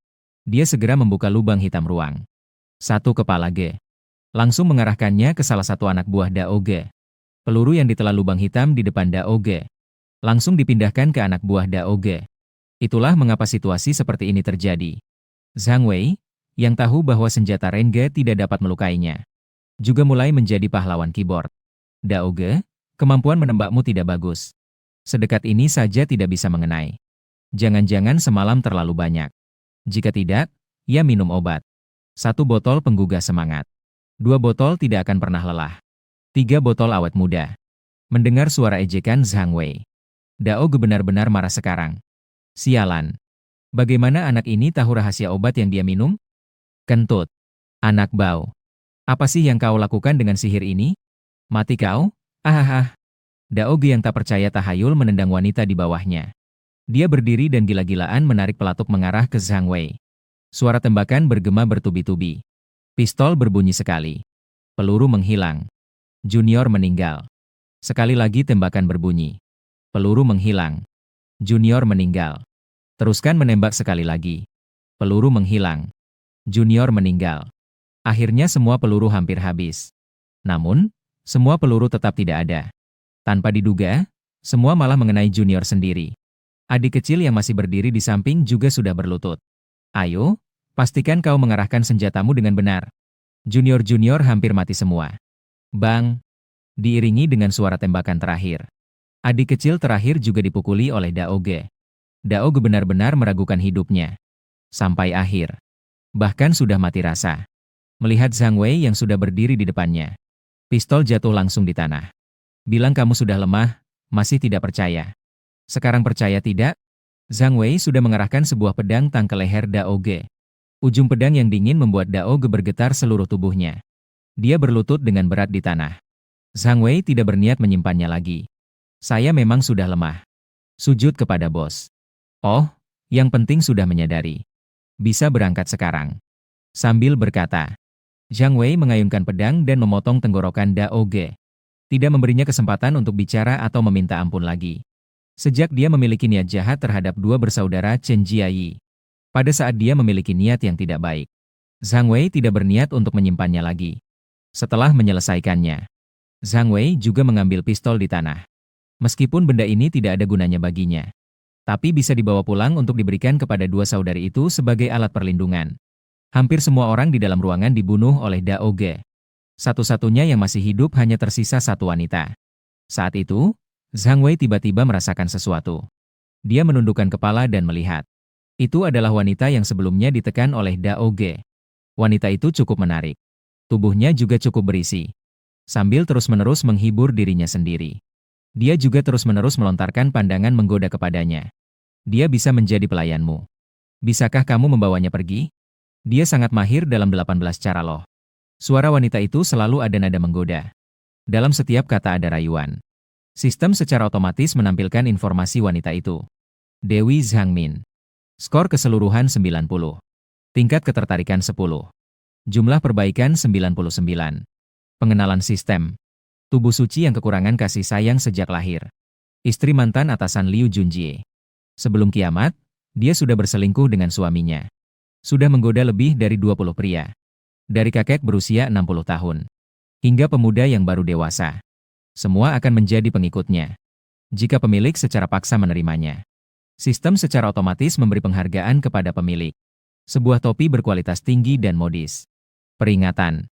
dia segera membuka lubang hitam ruang. Satu kepala Ge. Langsung mengarahkannya ke salah satu anak buah Dao Ge. Peluru yang ditelan lubang hitam di depan Dao Ge langsung dipindahkan ke anak buah Dao Ge. Itulah mengapa situasi seperti ini terjadi. Zhang Wei, yang tahu bahwa senjata Renge tidak dapat melukainya, juga mulai menjadi pahlawan keyboard. Dao Ge, kemampuan menembakmu tidak bagus. Sedekat ini saja tidak bisa mengenai. Jangan-jangan semalam terlalu banyak. Jika tidak, ya minum obat. 1 botol penggugah semangat. 2 botol tidak akan pernah lelah. 3 botol awet muda. Mendengar suara ejekan Zhang Wei, Dao Ge benar-benar marah sekarang. Sialan. Bagaimana anak ini tahu rahasia obat yang dia minum? Kentut. Anak bau. Apa sih yang kau lakukan dengan sihir ini? Mati kau? Ahahah. Dao Ge yang tak percaya tahayul menendang wanita di bawahnya. Dia berdiri dan gila-gilaan menarik pelatuk mengarah ke Zhang Wei. Suara tembakan bergema bertubi-tubi. Pistol berbunyi sekali. Peluru menghilang. Junior meninggal. Sekali lagi tembakan berbunyi. Peluru menghilang. Junior meninggal. Teruskan menembak sekali lagi. Peluru menghilang. Junior meninggal. Akhirnya semua peluru hampir habis. Namun, semua peluru tetap tidak ada. Tanpa diduga, semua malah mengenai Junior sendiri. Adik kecil yang masih berdiri di samping juga sudah berlutut. Ayo, pastikan kau mengarahkan senjatamu dengan benar. Junior-junior hampir mati semua. Bang! Diiringi dengan suara tembakan terakhir. Adik kecil terakhir juga dipukuli oleh Dao Ge. Dao Ge benar-benar meragukan hidupnya. Sampai akhir. Bahkan sudah mati rasa. Melihat Zhang Wei yang sudah berdiri di depannya. Pistol jatuh langsung di tanah. Bilang kamu sudah lemah, masih tidak percaya. Sekarang percaya tidak? Zhang Wei sudah mengarahkan sebuah pedang tang ke leher Dao Ge. Ujung pedang yang dingin membuat Dao Ge bergetar seluruh tubuhnya. Dia berlutut dengan berat di tanah. Zhang Wei tidak berniat menyimpannya lagi. Saya memang sudah lemah. Sujud kepada bos. Oh, yang penting sudah menyadari. Bisa berangkat sekarang. Sambil berkata, Zhang Wei mengayunkan pedang dan memotong tenggorokan Dao Ge. Tidak memberinya kesempatan untuk bicara atau meminta ampun lagi. Sejak dia memiliki niat jahat terhadap 2 bersaudara Chen Jiayi. Pada saat dia memiliki niat yang tidak baik, Zhang Wei tidak berniat untuk menyimpannya lagi. Setelah menyelesaikannya, Zhang Wei juga mengambil pistol di tanah. Meskipun benda ini tidak ada gunanya baginya, tapi bisa dibawa pulang untuk diberikan kepada 2 saudari itu sebagai alat perlindungan. Hampir semua orang di dalam ruangan dibunuh oleh Dao Ge. Satu-satunya yang masih hidup hanya tersisa 1 wanita. Saat itu, Zhang Wei tiba-tiba merasakan sesuatu. Dia menundukkan kepala dan melihat. Itu adalah wanita yang sebelumnya ditekan oleh Dao Ge. Wanita itu cukup menarik. Tubuhnya juga cukup berisi. Sambil terus-menerus menghibur dirinya sendiri. Dia juga terus-menerus melontarkan pandangan menggoda kepadanya. Dia bisa menjadi pelayanmu. Bisakah kamu membawanya pergi? Dia sangat mahir dalam 18 cara loh. Suara wanita itu selalu ada nada menggoda. Dalam setiap kata ada rayuan. Sistem secara otomatis menampilkan informasi wanita itu. Dewi Zhangmin. Skor keseluruhan 90. Tingkat ketertarikan 10. Jumlah perbaikan 99. Pengenalan sistem. Tubuh suci yang kekurangan kasih sayang sejak lahir. Istri mantan atasan Liu Junjie. Sebelum kiamat, dia sudah berselingkuh dengan suaminya. Sudah menggoda lebih dari 20 pria. Dari kakek berusia 60 tahun. Hingga pemuda yang baru dewasa. Semua akan menjadi pengikutnya. Jika pemilik secara paksa menerimanya. Sistem secara otomatis memberi penghargaan kepada pemilik. Sebuah topi berkualitas tinggi dan modis. Peringatan.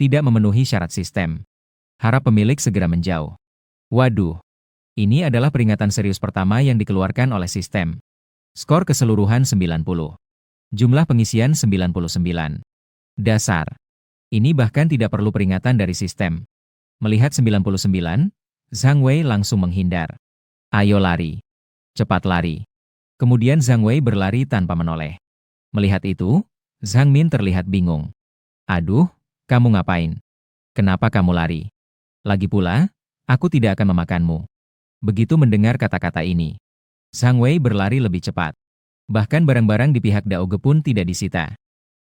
Tidak memenuhi syarat sistem. Harap pemilik segera menjauh. Waduh. Ini adalah peringatan serius pertama yang dikeluarkan oleh sistem. Skor keseluruhan 90. Jumlah pengisian 99. Dasar. Ini bahkan tidak perlu peringatan dari sistem. Melihat 99, Zhang Wei langsung menghindar. Ayo lari. Cepat lari. Kemudian Zhang Wei berlari tanpa menoleh. Melihat itu, Zhang Min terlihat bingung. Aduh, kamu ngapain? Kenapa kamu lari? Lagi pula, aku tidak akan memakanmu. Begitu mendengar kata-kata ini, Zhang Wei berlari lebih cepat. Bahkan barang-barang di pihak Dao Ge pun tidak disita.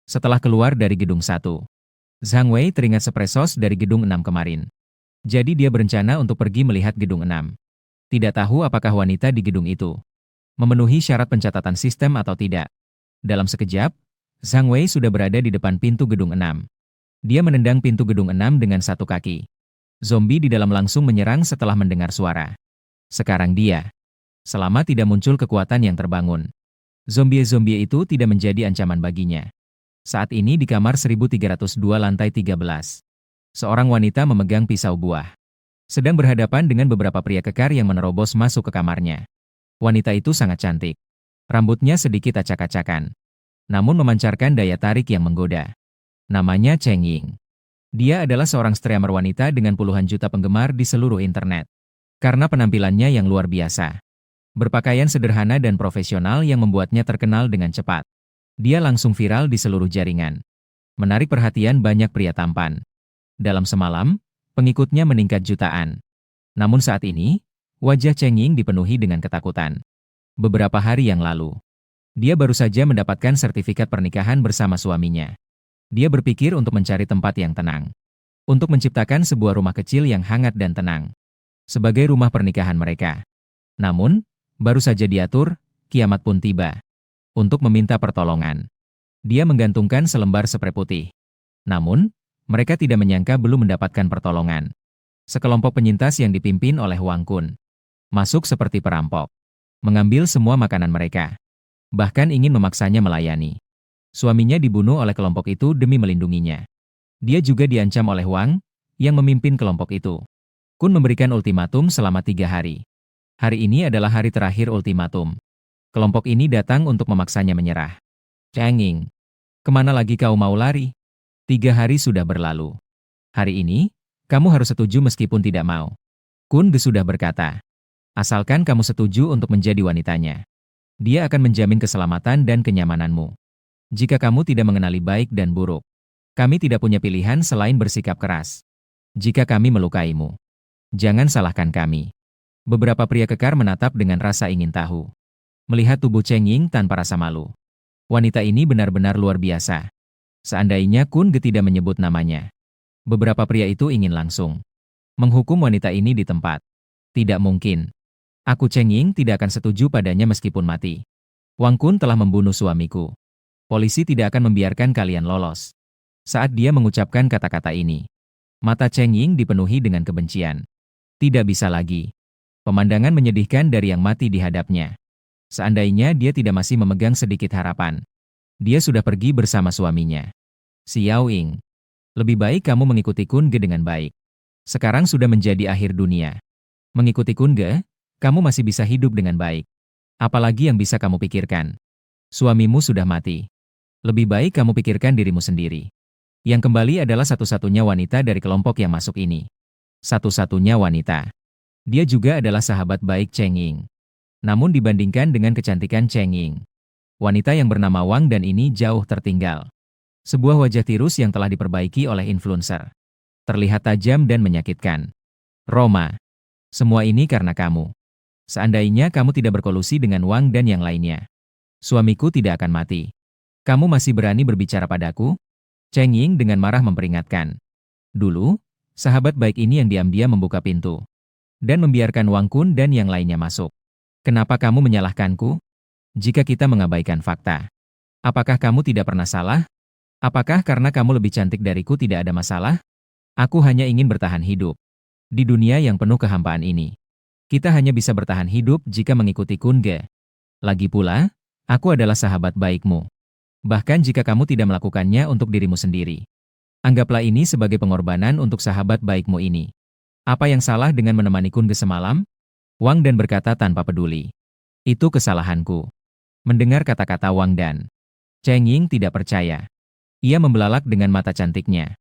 Setelah keluar dari gedung 1, Zhang Wei teringat Spresos dari gedung 6 kemarin. Jadi dia berencana untuk pergi melihat gedung 6. Tidak tahu apakah wanita di gedung itu memenuhi syarat pencatatan sistem atau tidak. Dalam sekejap, Zhang Wei sudah berada di depan pintu gedung 6. Dia menendang pintu gedung 6 dengan satu kaki. Zombie di dalam langsung menyerang setelah mendengar suara. Sekarang dia. Selama tidak muncul kekuatan yang terbangun, zombie-zombie itu tidak menjadi ancaman baginya. Saat ini di kamar 1302 lantai 13. Seorang wanita memegang pisau buah. Sedang berhadapan dengan beberapa pria kekar yang menerobos masuk ke kamarnya. Wanita itu sangat cantik. Rambutnya sedikit acak-acakan, namun memancarkan daya tarik yang menggoda. Namanya Cheng Ying. Dia adalah seorang streamer wanita dengan puluhan juta penggemar di seluruh internet. Karena penampilannya yang luar biasa. Berpakaian sederhana dan profesional yang membuatnya terkenal dengan cepat. Dia langsung viral di seluruh jaringan. Menarik perhatian banyak pria tampan. Dalam semalam, pengikutnya meningkat jutaan. Namun saat ini, wajah Cheng Ying dipenuhi dengan ketakutan. Beberapa hari yang lalu, dia baru saja mendapatkan sertifikat pernikahan bersama suaminya. Dia berpikir untuk mencari tempat yang tenang. Untuk menciptakan sebuah rumah kecil yang hangat dan tenang. Sebagai rumah pernikahan mereka. Namun, baru saja diatur, kiamat pun tiba. Untuk meminta pertolongan. Dia menggantungkan selembar spray putih. Namun, mereka tidak menyangka belum mendapatkan pertolongan. Sekelompok penyintas yang dipimpin oleh Wang Kun. Masuk seperti perampok. Mengambil semua makanan mereka. Bahkan ingin memaksanya melayani. Suaminya dibunuh oleh kelompok itu demi melindunginya. Dia juga diancam oleh Wang, yang memimpin kelompok itu. Kun memberikan ultimatum selama 3 hari. Hari ini adalah hari terakhir ultimatum. Kelompok ini datang untuk memaksanya menyerah. Cheng Ying, kemana lagi kau mau lari? 3 hari sudah berlalu. Hari ini, kamu harus setuju meskipun tidak mau. Kun sudah berkata. Asalkan kamu setuju untuk menjadi wanitanya. Dia akan menjamin keselamatan dan kenyamananmu. Jika kamu tidak mengenali baik dan buruk, kami tidak punya pilihan selain bersikap keras. Jika kami melukaimu, jangan salahkan kami. Beberapa pria kekar menatap dengan rasa ingin tahu. Melihat tubuh Cheng Ying tanpa rasa malu. Wanita ini benar-benar luar biasa. Seandainya Kun tidak menyebut namanya. Beberapa pria itu ingin langsung menghukum wanita ini di tempat. Tidak mungkin. Aku Cheng Ying tidak akan setuju padanya meskipun mati. Wang Kun telah membunuh suamiku. Polisi tidak akan membiarkan kalian lolos. Saat dia mengucapkan kata-kata ini, mata Cheng Ying dipenuhi dengan kebencian. Tidak bisa lagi. Pemandangan menyedihkan dari yang mati di hadapnya. Seandainya dia tidak masih memegang sedikit harapan. Dia sudah pergi bersama suaminya. Xiao Ying, lebih baik kamu mengikuti Kun Ge dengan baik. Sekarang sudah menjadi akhir dunia. Mengikuti Kun Ge, kamu masih bisa hidup dengan baik. Apalagi yang bisa kamu pikirkan? Suamimu sudah mati. Lebih baik kamu pikirkan dirimu sendiri. Yang kembali adalah satu-satunya wanita dari kelompok yang masuk ini. Satu-satunya wanita. Dia juga adalah sahabat baik Cheng Ying. Namun dibandingkan dengan kecantikan Cheng Ying, wanita yang bernama Wang dan ini jauh tertinggal. Sebuah wajah tirus yang telah diperbaiki oleh influencer. Terlihat tajam dan menyakitkan. Roma, semua ini karena kamu. Seandainya kamu tidak berkolusi dengan Wang dan yang lainnya, suamiku tidak akan mati. Kamu masih berani berbicara padaku? Cheng Ying dengan marah memperingatkan. Dulu, sahabat baik ini yang diam-diam membuka pintu. Dan membiarkan Wang Kun dan yang lainnya masuk. Kenapa kamu menyalahkanku? Jika kita mengabaikan fakta. Apakah kamu tidak pernah salah? Apakah karena kamu lebih cantik dariku tidak ada masalah? Aku hanya ingin bertahan hidup. Di dunia yang penuh kehampaan ini. Kita hanya bisa bertahan hidup jika mengikuti Kun Ge. Lagi pula, aku adalah sahabat baikmu. Bahkan jika kamu tidak melakukannya untuk dirimu sendiri. Anggaplah ini sebagai pengorbanan untuk sahabat baikmu ini. Apa yang salah dengan menemani Kun Ge semalam? Wang Dan berkata tanpa peduli. Itu kesalahanku. Mendengar kata-kata Wang Dan, Cheng Ying tidak percaya. Ia membelalak dengan mata cantiknya.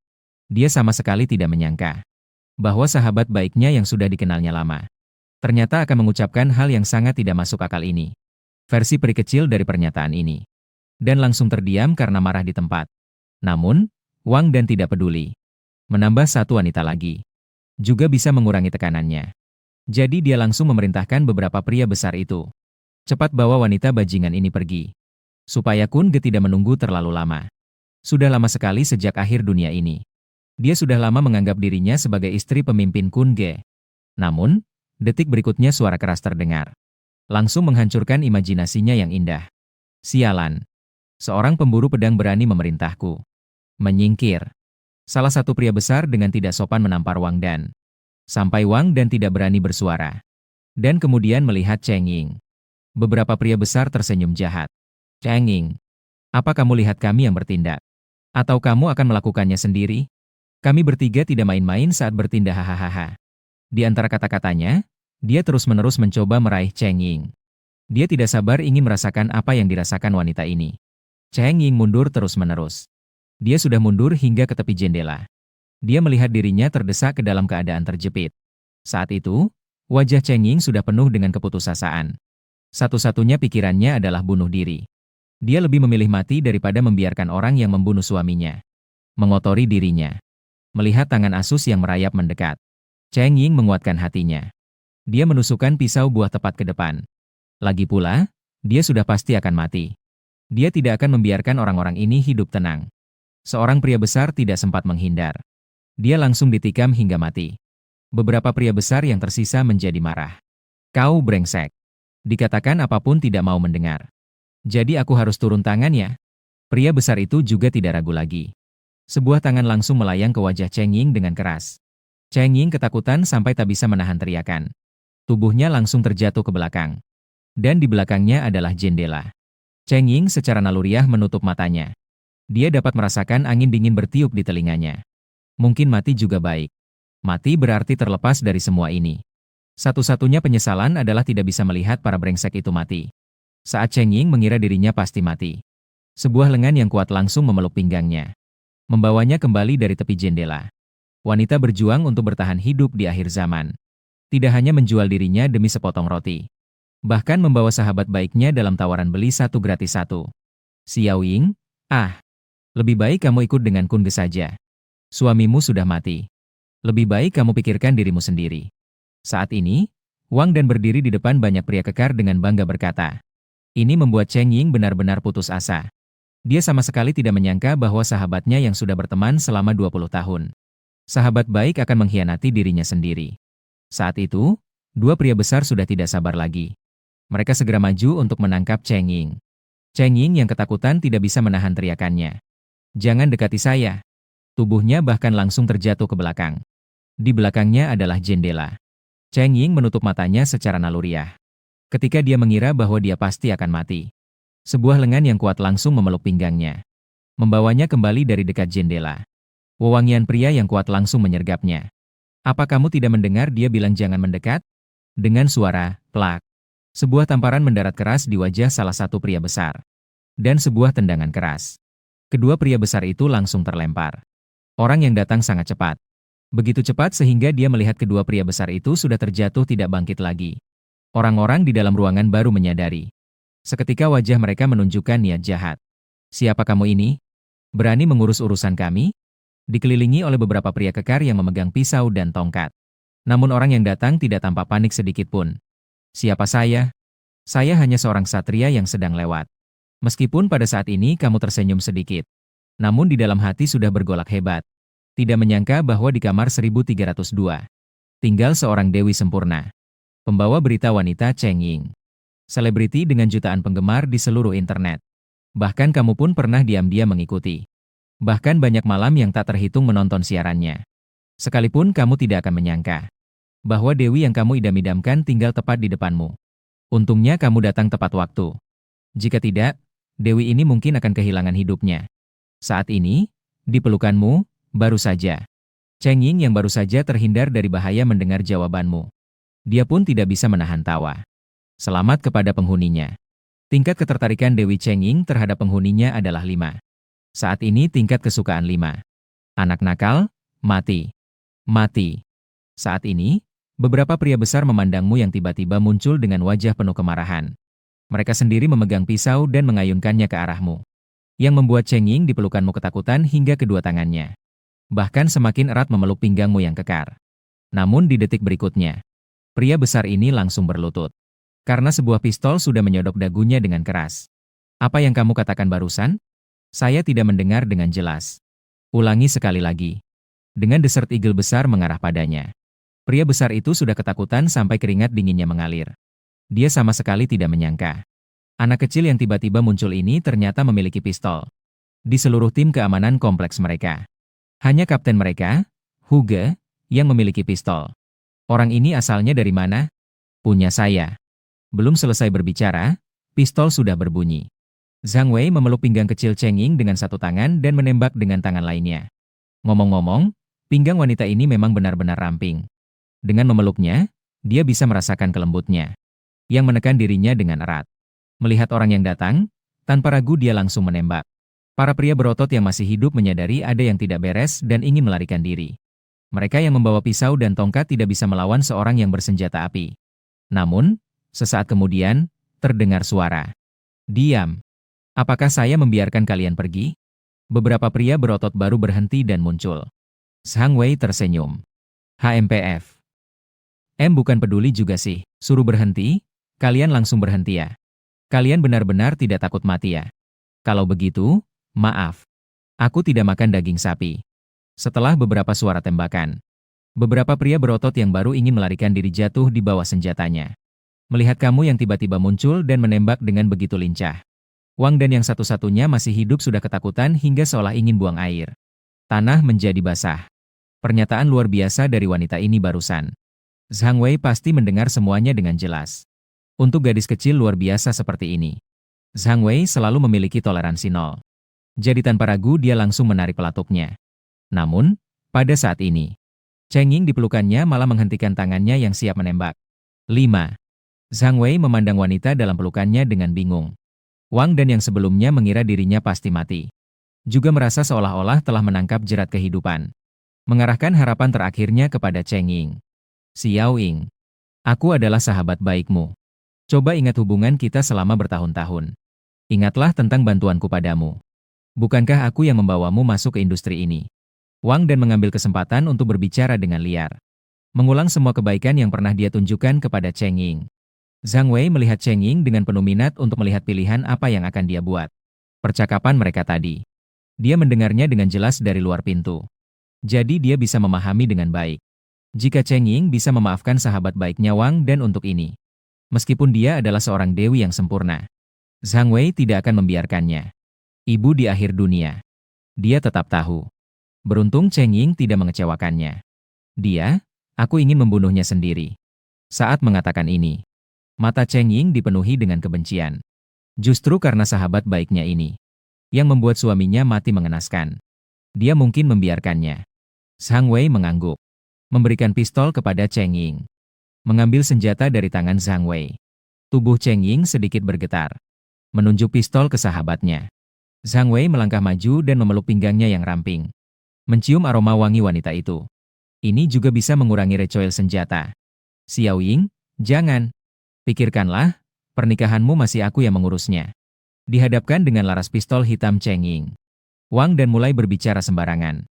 Dia sama sekali tidak menyangka bahwa sahabat baiknya yang sudah dikenalnya lama ternyata akan mengucapkan hal yang sangat tidak masuk akal ini. Versi peri kecil dari pernyataan ini. Dan langsung terdiam karena marah di tempat. Namun, Wang Dan tidak peduli. Menambah satu wanita lagi. Juga bisa mengurangi tekanannya. Jadi dia langsung memerintahkan beberapa pria besar itu. Cepat bawa wanita bajingan ini pergi. Supaya Kun Ge tidak menunggu terlalu lama. Sudah lama sekali sejak akhir dunia ini. Dia sudah lama menganggap dirinya sebagai istri pemimpin Kun Ge. Namun, detik berikutnya suara keras terdengar. Langsung menghancurkan imajinasinya yang indah. Sialan. Seorang pemburu pedang berani memerintahku. Menyingkir. Salah satu pria besar dengan tidak sopan menampar Wang Dan. Sampai Wang Dan tidak berani bersuara. Dan kemudian melihat Cheng Ying. Beberapa pria besar tersenyum jahat. Cheng Ying, apa kamu lihat kami yang bertindak? Atau kamu akan melakukannya sendiri? Kami bertiga tidak main-main saat bertindak hahaha. Di antara kata-katanya, dia terus-menerus mencoba meraih Cheng Ying. Dia tidak sabar ingin merasakan apa yang dirasakan wanita ini. Cheng Ying mundur terus-menerus. Dia sudah mundur hingga ke tepi jendela. Dia melihat dirinya terdesak ke dalam keadaan terjepit. Saat itu, wajah Cheng Ying sudah penuh dengan keputusasaan. Satu-satunya pikirannya adalah bunuh diri. Dia lebih memilih mati daripada membiarkan orang yang membunuh suaminya. Mengotori dirinya. Melihat tangan Asus yang merayap mendekat. Cheng Ying menguatkan hatinya. Dia menusukkan pisau buah tepat ke depan. Lagi pula, dia sudah pasti akan mati. Dia tidak akan membiarkan orang-orang ini hidup tenang. Seorang pria besar tidak sempat menghindar. Dia langsung ditikam hingga mati. Beberapa pria besar yang tersisa menjadi marah. Kau brengsek. Dikatakan apapun tidak mau mendengar. Jadi aku harus turun tangan ya? Pria besar itu juga tidak ragu lagi. Sebuah tangan langsung melayang ke wajah Cheng Ying dengan keras. Cheng Ying ketakutan sampai tak bisa menahan teriakan. Tubuhnya langsung terjatuh ke belakang. Dan di belakangnya adalah jendela. Cheng Ying secara naluriah menutup matanya. Dia dapat merasakan angin dingin bertiup di telinganya. Mungkin mati juga baik. Mati berarti terlepas dari semua ini. Satu-satunya penyesalan adalah tidak bisa melihat para brengsek itu mati. Saat Cheng Ying mengira dirinya pasti mati. Sebuah lengan yang kuat langsung memeluk pinggangnya. Membawanya kembali dari tepi jendela. Wanita berjuang untuk bertahan hidup di akhir zaman. Tidak hanya menjual dirinya demi sepotong roti. Bahkan membawa sahabat baiknya dalam tawaran beli satu gratis satu. Xiao Ying, lebih baik kamu ikut dengan Kun Ge saja. Suamimu sudah mati. Lebih baik kamu pikirkan dirimu sendiri. Saat ini, Wang Dan berdiri di depan banyak pria kekar dengan bangga berkata. Ini membuat Cheng Ying benar-benar putus asa. Dia sama sekali tidak menyangka bahwa sahabatnya yang sudah berteman selama 20 tahun. Sahabat baik akan mengkhianati dirinya sendiri. Saat itu, dua pria besar sudah tidak sabar lagi. Mereka segera maju untuk menangkap Cheng Ying. Cheng Ying yang ketakutan tidak bisa menahan teriakannya. Jangan dekati saya. Tubuhnya bahkan langsung terjatuh ke belakang. Di belakangnya adalah jendela. Cheng Ying menutup matanya secara naluriah. Ketika dia mengira bahwa dia pasti akan mati. Sebuah lengan yang kuat langsung memeluk pinggangnya. Membawanya kembali dari dekat jendela. Wewangian pria yang kuat langsung menyergapnya. Apa kamu tidak mendengar dia bilang jangan mendekat? Dengan suara, plak. Sebuah tamparan mendarat keras di wajah salah satu pria besar. Dan sebuah tendangan keras. Kedua pria besar itu langsung terlempar. Orang yang datang sangat cepat. Begitu cepat sehingga dia melihat kedua pria besar itu sudah terjatuh tidak bangkit lagi. Orang-orang di dalam ruangan baru menyadari. Seketika wajah mereka menunjukkan niat jahat. Siapa kamu ini? Berani mengurus urusan kami? Dikelilingi oleh beberapa pria kekar yang memegang pisau dan tongkat. Namun orang yang datang tidak tampak panik sedikit pun. Siapa saya? Saya hanya seorang satria yang sedang lewat. Meskipun pada saat ini kamu tersenyum sedikit. Namun di dalam hati sudah bergolak hebat. Tidak menyangka bahwa di kamar 1302. Tinggal seorang dewi sempurna. Pembawa berita wanita Cheng Ying. Selebriti dengan jutaan penggemar di seluruh internet. Bahkan kamu pun pernah diam-diam mengikuti. Bahkan banyak malam yang tak terhitung menonton siarannya. Sekalipun kamu tidak akan menyangka bahwa dewi yang kamu idam-idamkan tinggal tepat di depanmu. Untungnya kamu datang tepat waktu. Jika tidak, dewi ini mungkin akan kehilangan hidupnya. Saat ini, di pelukanmu, baru saja. Cheng Ying yang baru saja terhindar dari bahaya mendengar jawabanmu. Dia pun tidak bisa menahan tawa. Selamat kepada penghuninya. Tingkat ketertarikan Dewi Cheng Ying terhadap penghuninya adalah 5. Saat ini tingkat kesukaan 5. Anak nakal, mati. Mati. Saat ini, beberapa pria besar memandangmu yang tiba-tiba muncul dengan wajah penuh kemarahan. Mereka sendiri memegang pisau dan mengayunkannya ke arahmu. Yang membuat Cheng Ying di pelukanmu ketakutan hingga kedua tangannya. Bahkan semakin erat memeluk pinggangmu yang kekar. Namun di detik berikutnya, pria besar ini langsung berlutut. Karena sebuah pistol sudah menyodok dagunya dengan keras. Apa yang kamu katakan barusan? Saya tidak mendengar dengan jelas. Ulangi sekali lagi. Dengan Desert Eagle besar mengarah padanya. Pria besar itu sudah ketakutan sampai keringat dinginnya mengalir. Dia sama sekali tidak menyangka. Anak kecil yang tiba-tiba muncul ini ternyata memiliki pistol. Di seluruh tim keamanan kompleks mereka, hanya kapten mereka, Huge, yang memiliki pistol. Orang ini asalnya dari mana? Punya saya. Belum selesai berbicara, pistol sudah berbunyi. Zhang Wei memeluk pinggang kecil Cheng Ying dengan satu tangan dan menembak dengan tangan lainnya. Ngomong-ngomong, pinggang wanita ini memang benar-benar ramping. Dengan memeluknya, dia bisa merasakan kelembutnya, yang menekan dirinya dengan erat. Melihat orang yang datang, tanpa ragu dia langsung menembak. Para pria berotot yang masih hidup menyadari ada yang tidak beres dan ingin melarikan diri. Mereka yang membawa pisau dan tongkat tidak bisa melawan seorang yang bersenjata api. Namun, sesaat kemudian, terdengar suara. Diam. Apakah saya membiarkan kalian pergi? Beberapa pria berotot baru berhenti dan muncul. Zhang Wei tersenyum. HMPF. Bukan peduli juga sih, suruh berhenti, kalian langsung berhenti ya. Kalian benar-benar tidak takut mati ya. Kalau begitu, maaf. Aku tidak makan daging sapi. Setelah beberapa suara tembakan, beberapa pria berotot yang baru ingin melarikan diri jatuh di bawah senjatanya. Melihat kamu yang tiba-tiba muncul dan menembak dengan begitu lincah. Wang dan yang satu-satunya masih hidup sudah ketakutan hingga seolah ingin buang air. Tanah menjadi basah. Pernyataan luar biasa dari wanita ini barusan. Zhang Wei pasti mendengar semuanya dengan jelas. Untuk gadis kecil luar biasa seperti ini, Zhang Wei selalu memiliki toleransi nol. Jadi tanpa ragu dia langsung menarik pelatuknya. Namun, pada saat ini, Cheng Ying di pelukannya malah menghentikan tangannya yang siap menembak. 5. Zhang Wei memandang wanita dalam pelukannya dengan bingung. Wang dan yang sebelumnya mengira dirinya pasti mati. Juga merasa seolah-olah telah menangkap jerat kehidupan. Mengarahkan harapan terakhirnya kepada Cheng Ying. Xiao Ying, aku adalah sahabat baikmu. Coba ingat hubungan kita selama bertahun-tahun. Ingatlah tentang bantuanku padamu. Bukankah aku yang membawamu masuk ke industri ini? Wang dan mengambil kesempatan untuk berbicara dengan liar. Mengulang semua kebaikan yang pernah dia tunjukkan kepada Cheng Ying. Zhang Wei melihat Cheng Ying dengan penuh minat untuk melihat pilihan apa yang akan dia buat. Percakapan mereka tadi. Dia mendengarnya dengan jelas dari luar pintu. Jadi dia bisa memahami dengan baik. Jika Cheng Ying bisa memaafkan sahabat baiknya Wang dan untuk ini. Meskipun dia adalah seorang dewi yang sempurna, Zhang Wei tidak akan membiarkannya. Ibu di akhir dunia. Dia tetap tahu. Beruntung Cheng Ying tidak mengecewakannya. Dia, aku ingin membunuhnya sendiri. Saat mengatakan ini, mata Cheng Ying dipenuhi dengan kebencian. Justru karena sahabat baiknya ini, yang membuat suaminya mati mengenaskan. Dia mungkin membiarkannya. Zhang Wei mengangguk. Memberikan pistol kepada Cheng Ying. Mengambil senjata dari tangan Zhang Wei. Tubuh Cheng Ying sedikit bergetar. Menunjuk pistol ke sahabatnya. Zhang Wei melangkah maju dan memeluk pinggangnya yang ramping. Mencium aroma wangi wanita itu. Ini juga bisa mengurangi recoil senjata. Xiao Ying, jangan. Pikirkanlah, pernikahanmu masih aku yang mengurusnya. Dihadapkan dengan laras pistol hitam Cheng Ying. Wang dan mulai berbicara sembarangan.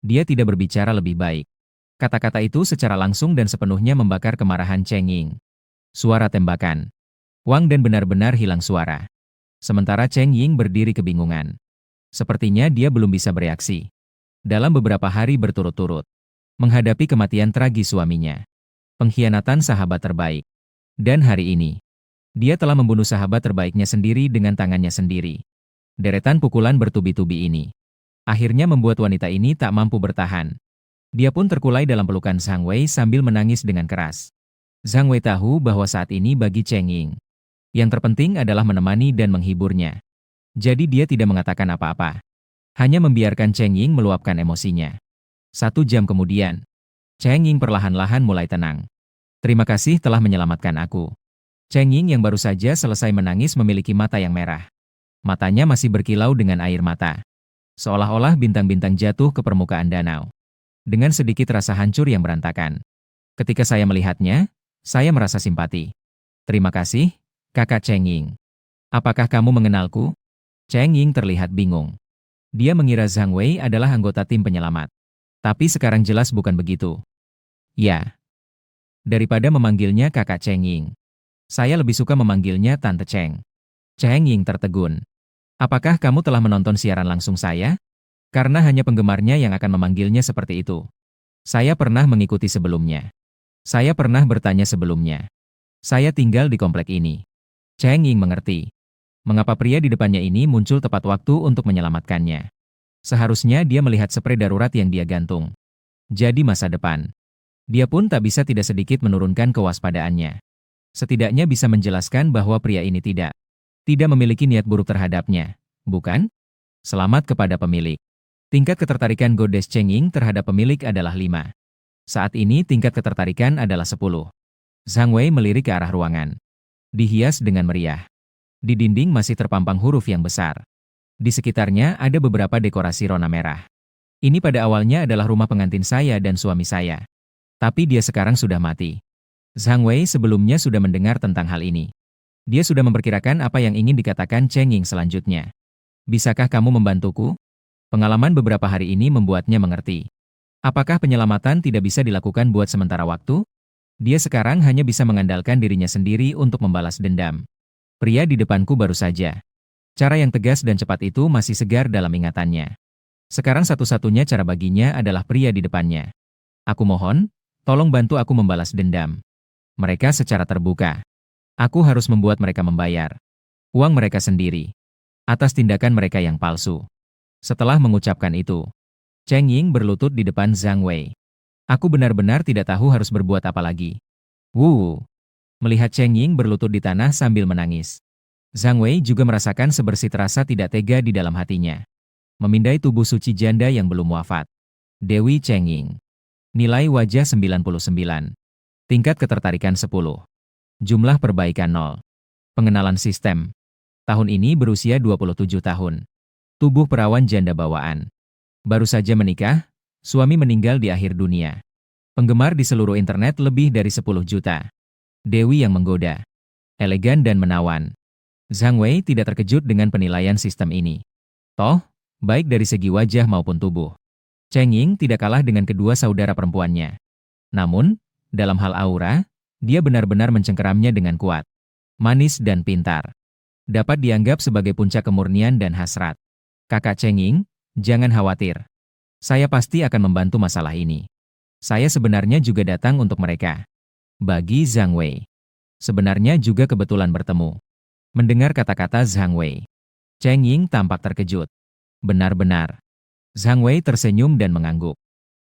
Dia tidak berbicara lebih baik. Kata-kata itu secara langsung dan sepenuhnya membakar kemarahan Cheng Ying. Suara tembakan. Wang dan benar-benar hilang suara. Sementara Cheng Ying berdiri kebingungan. Sepertinya dia belum bisa bereaksi. Dalam beberapa hari berturut-turut, menghadapi kematian tragis suaminya. Pengkhianatan sahabat terbaik. Dan hari ini, dia telah membunuh sahabat terbaiknya sendiri dengan tangannya sendiri. Deretan pukulan bertubi-tubi ini akhirnya membuat wanita ini tak mampu bertahan. Dia pun terkulai dalam pelukan Zhang Wei sambil menangis dengan keras. Zhang Wei tahu bahwa saat ini bagi Cheng Ying, yang terpenting adalah menemani dan menghiburnya. Jadi dia tidak mengatakan apa-apa. Hanya membiarkan Cheng Ying meluapkan emosinya. 1 jam kemudian, Cheng Ying perlahan-lahan mulai tenang. Terima kasih telah menyelamatkan aku. Cheng Ying yang baru saja selesai menangis memiliki mata yang merah. Matanya masih berkilau dengan air mata. Seolah-olah bintang-bintang jatuh ke permukaan danau. Dengan sedikit rasa hancur yang berantakan. Ketika saya melihatnya, saya merasa simpati. Terima kasih, kakak Cheng Ying. Apakah kamu mengenalku? Cheng Ying terlihat bingung. Dia mengira Zhang Wei adalah anggota tim penyelamat. Tapi sekarang jelas bukan begitu. Ya. Daripada memanggilnya kakak Cheng Ying, saya lebih suka memanggilnya Tante Cheng. Cheng Ying tertegun. Apakah kamu telah menonton siaran langsung saya? Karena hanya penggemarnya yang akan memanggilnya seperti itu. Saya pernah mengikuti sebelumnya. Saya pernah bertanya sebelumnya. Saya tinggal di komplek ini. Cheng Ying mengerti. Mengapa pria di depannya ini muncul tepat waktu untuk menyelamatkannya. Seharusnya dia melihat sprei darurat yang dia gantung. Jadi masa depan. Dia pun tak bisa tidak sedikit menurunkan kewaspadaannya. Setidaknya bisa menjelaskan bahwa pria ini tidak memiliki niat buruk terhadapnya, bukan? Selamat kepada pemilik. Tingkat ketertarikan Goddess Cheng Ying terhadap pemilik adalah 5. Saat ini tingkat ketertarikan adalah 10. Zhang Wei melirik ke arah ruangan. Dihias dengan meriah. Di dinding masih terpampang huruf yang besar. Di sekitarnya ada beberapa dekorasi rona merah. Ini pada awalnya adalah rumah pengantin saya dan suami saya. Tapi dia sekarang sudah mati. Zhang Wei sebelumnya sudah mendengar tentang hal ini. Dia sudah memperkirakan apa yang ingin dikatakan Cheng Ying selanjutnya. Bisakah kamu membantuku? Pengalaman beberapa hari ini membuatnya mengerti. Apakah penyelamatan tidak bisa dilakukan buat sementara waktu? Dia sekarang hanya bisa mengandalkan dirinya sendiri untuk membalas dendam. Pria di depanku baru saja. Cara yang tegas dan cepat itu masih segar dalam ingatannya. Sekarang satu-satunya cara baginya adalah pria di depannya. Aku mohon, tolong bantu aku membalas dendam. Mereka secara terbuka. Aku harus membuat mereka membayar uang mereka sendiri atas tindakan mereka yang palsu. Setelah mengucapkan itu, Cheng Ying berlutut di depan Zhang Wei. Aku benar-benar tidak tahu harus berbuat apa lagi. Wuh. Melihat Cheng Ying berlutut di tanah sambil menangis. Zhang Wei juga merasakan sebersih rasa tidak tega di dalam hatinya. Memindai tubuh suci janda yang belum wafat. Dewi Cheng Ying. Nilai wajah 99. Tingkat ketertarikan 10. Jumlah perbaikan 0. Pengenalan sistem. Tahun ini berusia 27 tahun. Tubuh perawan janda bawaan. Baru saja menikah, suami meninggal di akhir dunia. Penggemar di seluruh internet lebih dari 10 juta. Dewi yang menggoda. Elegan dan menawan. Zhang Wei tidak terkejut dengan penilaian sistem ini. Toh, baik dari segi wajah maupun tubuh. Cheng Ying tidak kalah dengan kedua saudara perempuannya. Namun, dalam hal aura, dia benar-benar mencengkeramnya dengan kuat. Manis dan pintar. Dapat dianggap sebagai puncak kemurnian dan hasrat. Kakak Cheng Ying, jangan khawatir. Saya pasti akan membantu masalah ini. Saya sebenarnya juga datang untuk mereka. Bagi Zhang Wei. Sebenarnya juga kebetulan bertemu. Mendengar kata-kata Zhang Wei, Cheng Ying tampak terkejut. Benar-benar. Zhang Wei tersenyum dan mengangguk.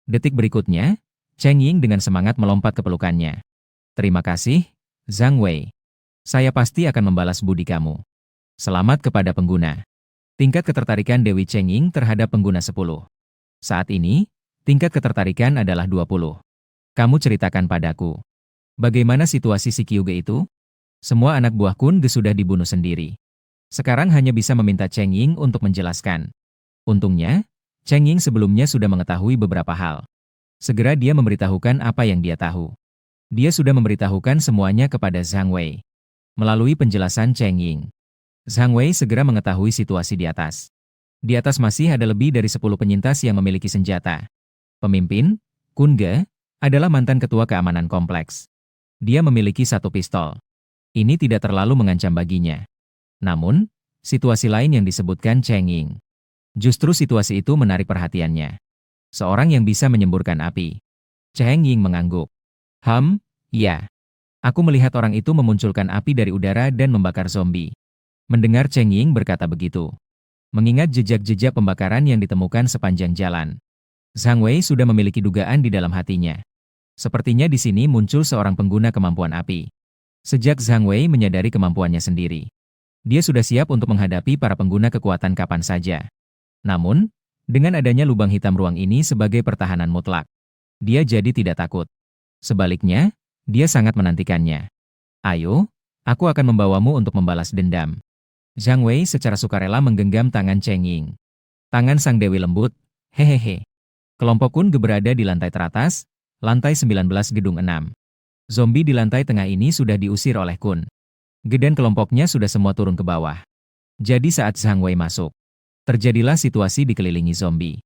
Detik berikutnya, Cheng Ying dengan semangat melompat ke pelukannya. Terima kasih, Zhang Wei. Saya pasti akan membalas budi kamu. Selamat kepada pengguna. Tingkat ketertarikan Dewi Cheng Ying terhadap pengguna 10. Saat ini, tingkat ketertarikan adalah 20. Kamu ceritakan padaku. Bagaimana situasi si Kyuge itu? Semua anak buah Kun Ge sudah dibunuh sendiri. Sekarang hanya bisa meminta Cheng Ying untuk menjelaskan. Untungnya, Cheng Ying sebelumnya sudah mengetahui beberapa hal. Segera dia memberitahukan apa yang dia tahu. Dia sudah memberitahukan semuanya kepada Zhang Wei. Melalui penjelasan Cheng Ying, Zhang Wei segera mengetahui situasi di atas. Di atas masih ada lebih dari 10 penyintas yang memiliki senjata. Pemimpin, Kun Ge, adalah mantan ketua keamanan kompleks. Dia memiliki 1 pistol. Ini tidak terlalu mengancam baginya. Namun, situasi lain yang disebutkan Cheng Ying. Justru situasi itu menarik perhatiannya. Seorang yang bisa menyemburkan api. Cheng Ying mengangguk. Ya. Aku melihat orang itu memunculkan api dari udara dan membakar zombie. Mendengar Cheng Ying berkata begitu. Mengingat jejak-jejak pembakaran yang ditemukan sepanjang jalan. Zhang Wei sudah memiliki dugaan di dalam hatinya. Sepertinya di sini muncul seorang pengguna kemampuan api. Sejak Zhang Wei menyadari kemampuannya sendiri. Dia sudah siap untuk menghadapi para pengguna kekuatan kapan saja. Namun, dengan adanya lubang hitam ruang ini sebagai pertahanan mutlak, dia jadi tidak takut. Sebaliknya, dia sangat menantikannya. Ayo, aku akan membawamu untuk membalas dendam. Zhang Wei secara sukarela menggenggam tangan Cheng Ying. Tangan sang dewi lembut, hehehe. Kelompok Kun Ge berada di lantai teratas, lantai 19 gedung 6. Zombie di lantai tengah ini sudah diusir oleh Kun Ge dan kelompoknya sudah semua turun ke bawah. Jadi saat Zhang Wei masuk, terjadilah situasi dikelilingi zombie.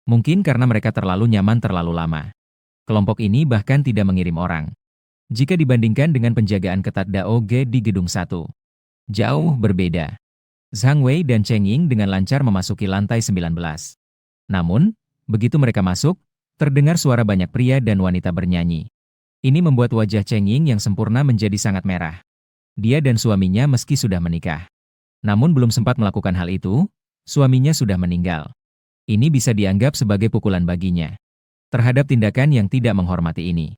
Mungkin karena mereka terlalu nyaman terlalu lama. Kelompok ini bahkan tidak mengirim orang. Jika dibandingkan dengan penjagaan ketat Dao Ge di gedung 1. Jauh berbeda. Zhang Wei dan Cheng Ying dengan lancar memasuki lantai 19. Namun, begitu mereka masuk, terdengar suara banyak pria dan wanita bernyanyi. Ini membuat wajah Cheng Ying yang sempurna menjadi sangat merah. Dia dan suaminya meski sudah menikah. Namun belum sempat melakukan hal itu, suaminya sudah meninggal. Ini bisa dianggap sebagai pukulan baginya. Terhadap tindakan yang tidak menghormati ini.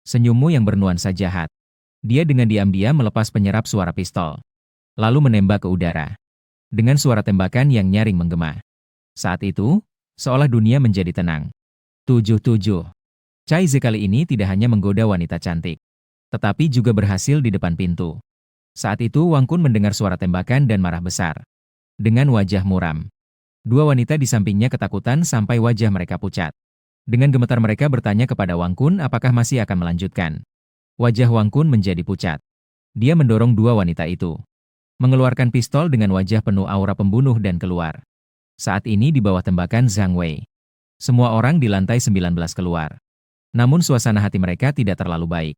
Senyummu yang bernuansa jahat. Dia dengan diam-diam melepas penyerap suara pistol. Lalu menembak ke udara. Dengan suara tembakan yang nyaring menggema. Saat itu, seolah dunia menjadi tenang. 77. Cai Ze kali ini tidak hanya menggoda wanita cantik. Tetapi juga berhasil di depan pintu. Saat itu Wang Kun mendengar suara tembakan dan marah besar. Dengan wajah muram. Dua wanita di sampingnya ketakutan sampai wajah mereka pucat. Dengan gemetar mereka bertanya kepada Wang Kun apakah masih akan melanjutkan. Wajah Wang Kun menjadi pucat. Dia mendorong dua wanita itu. Mengeluarkan pistol dengan wajah penuh aura pembunuh dan keluar. Saat ini di bawah tembakan Zhang Wei. Semua orang di lantai 19 keluar. Namun suasana hati mereka tidak terlalu baik.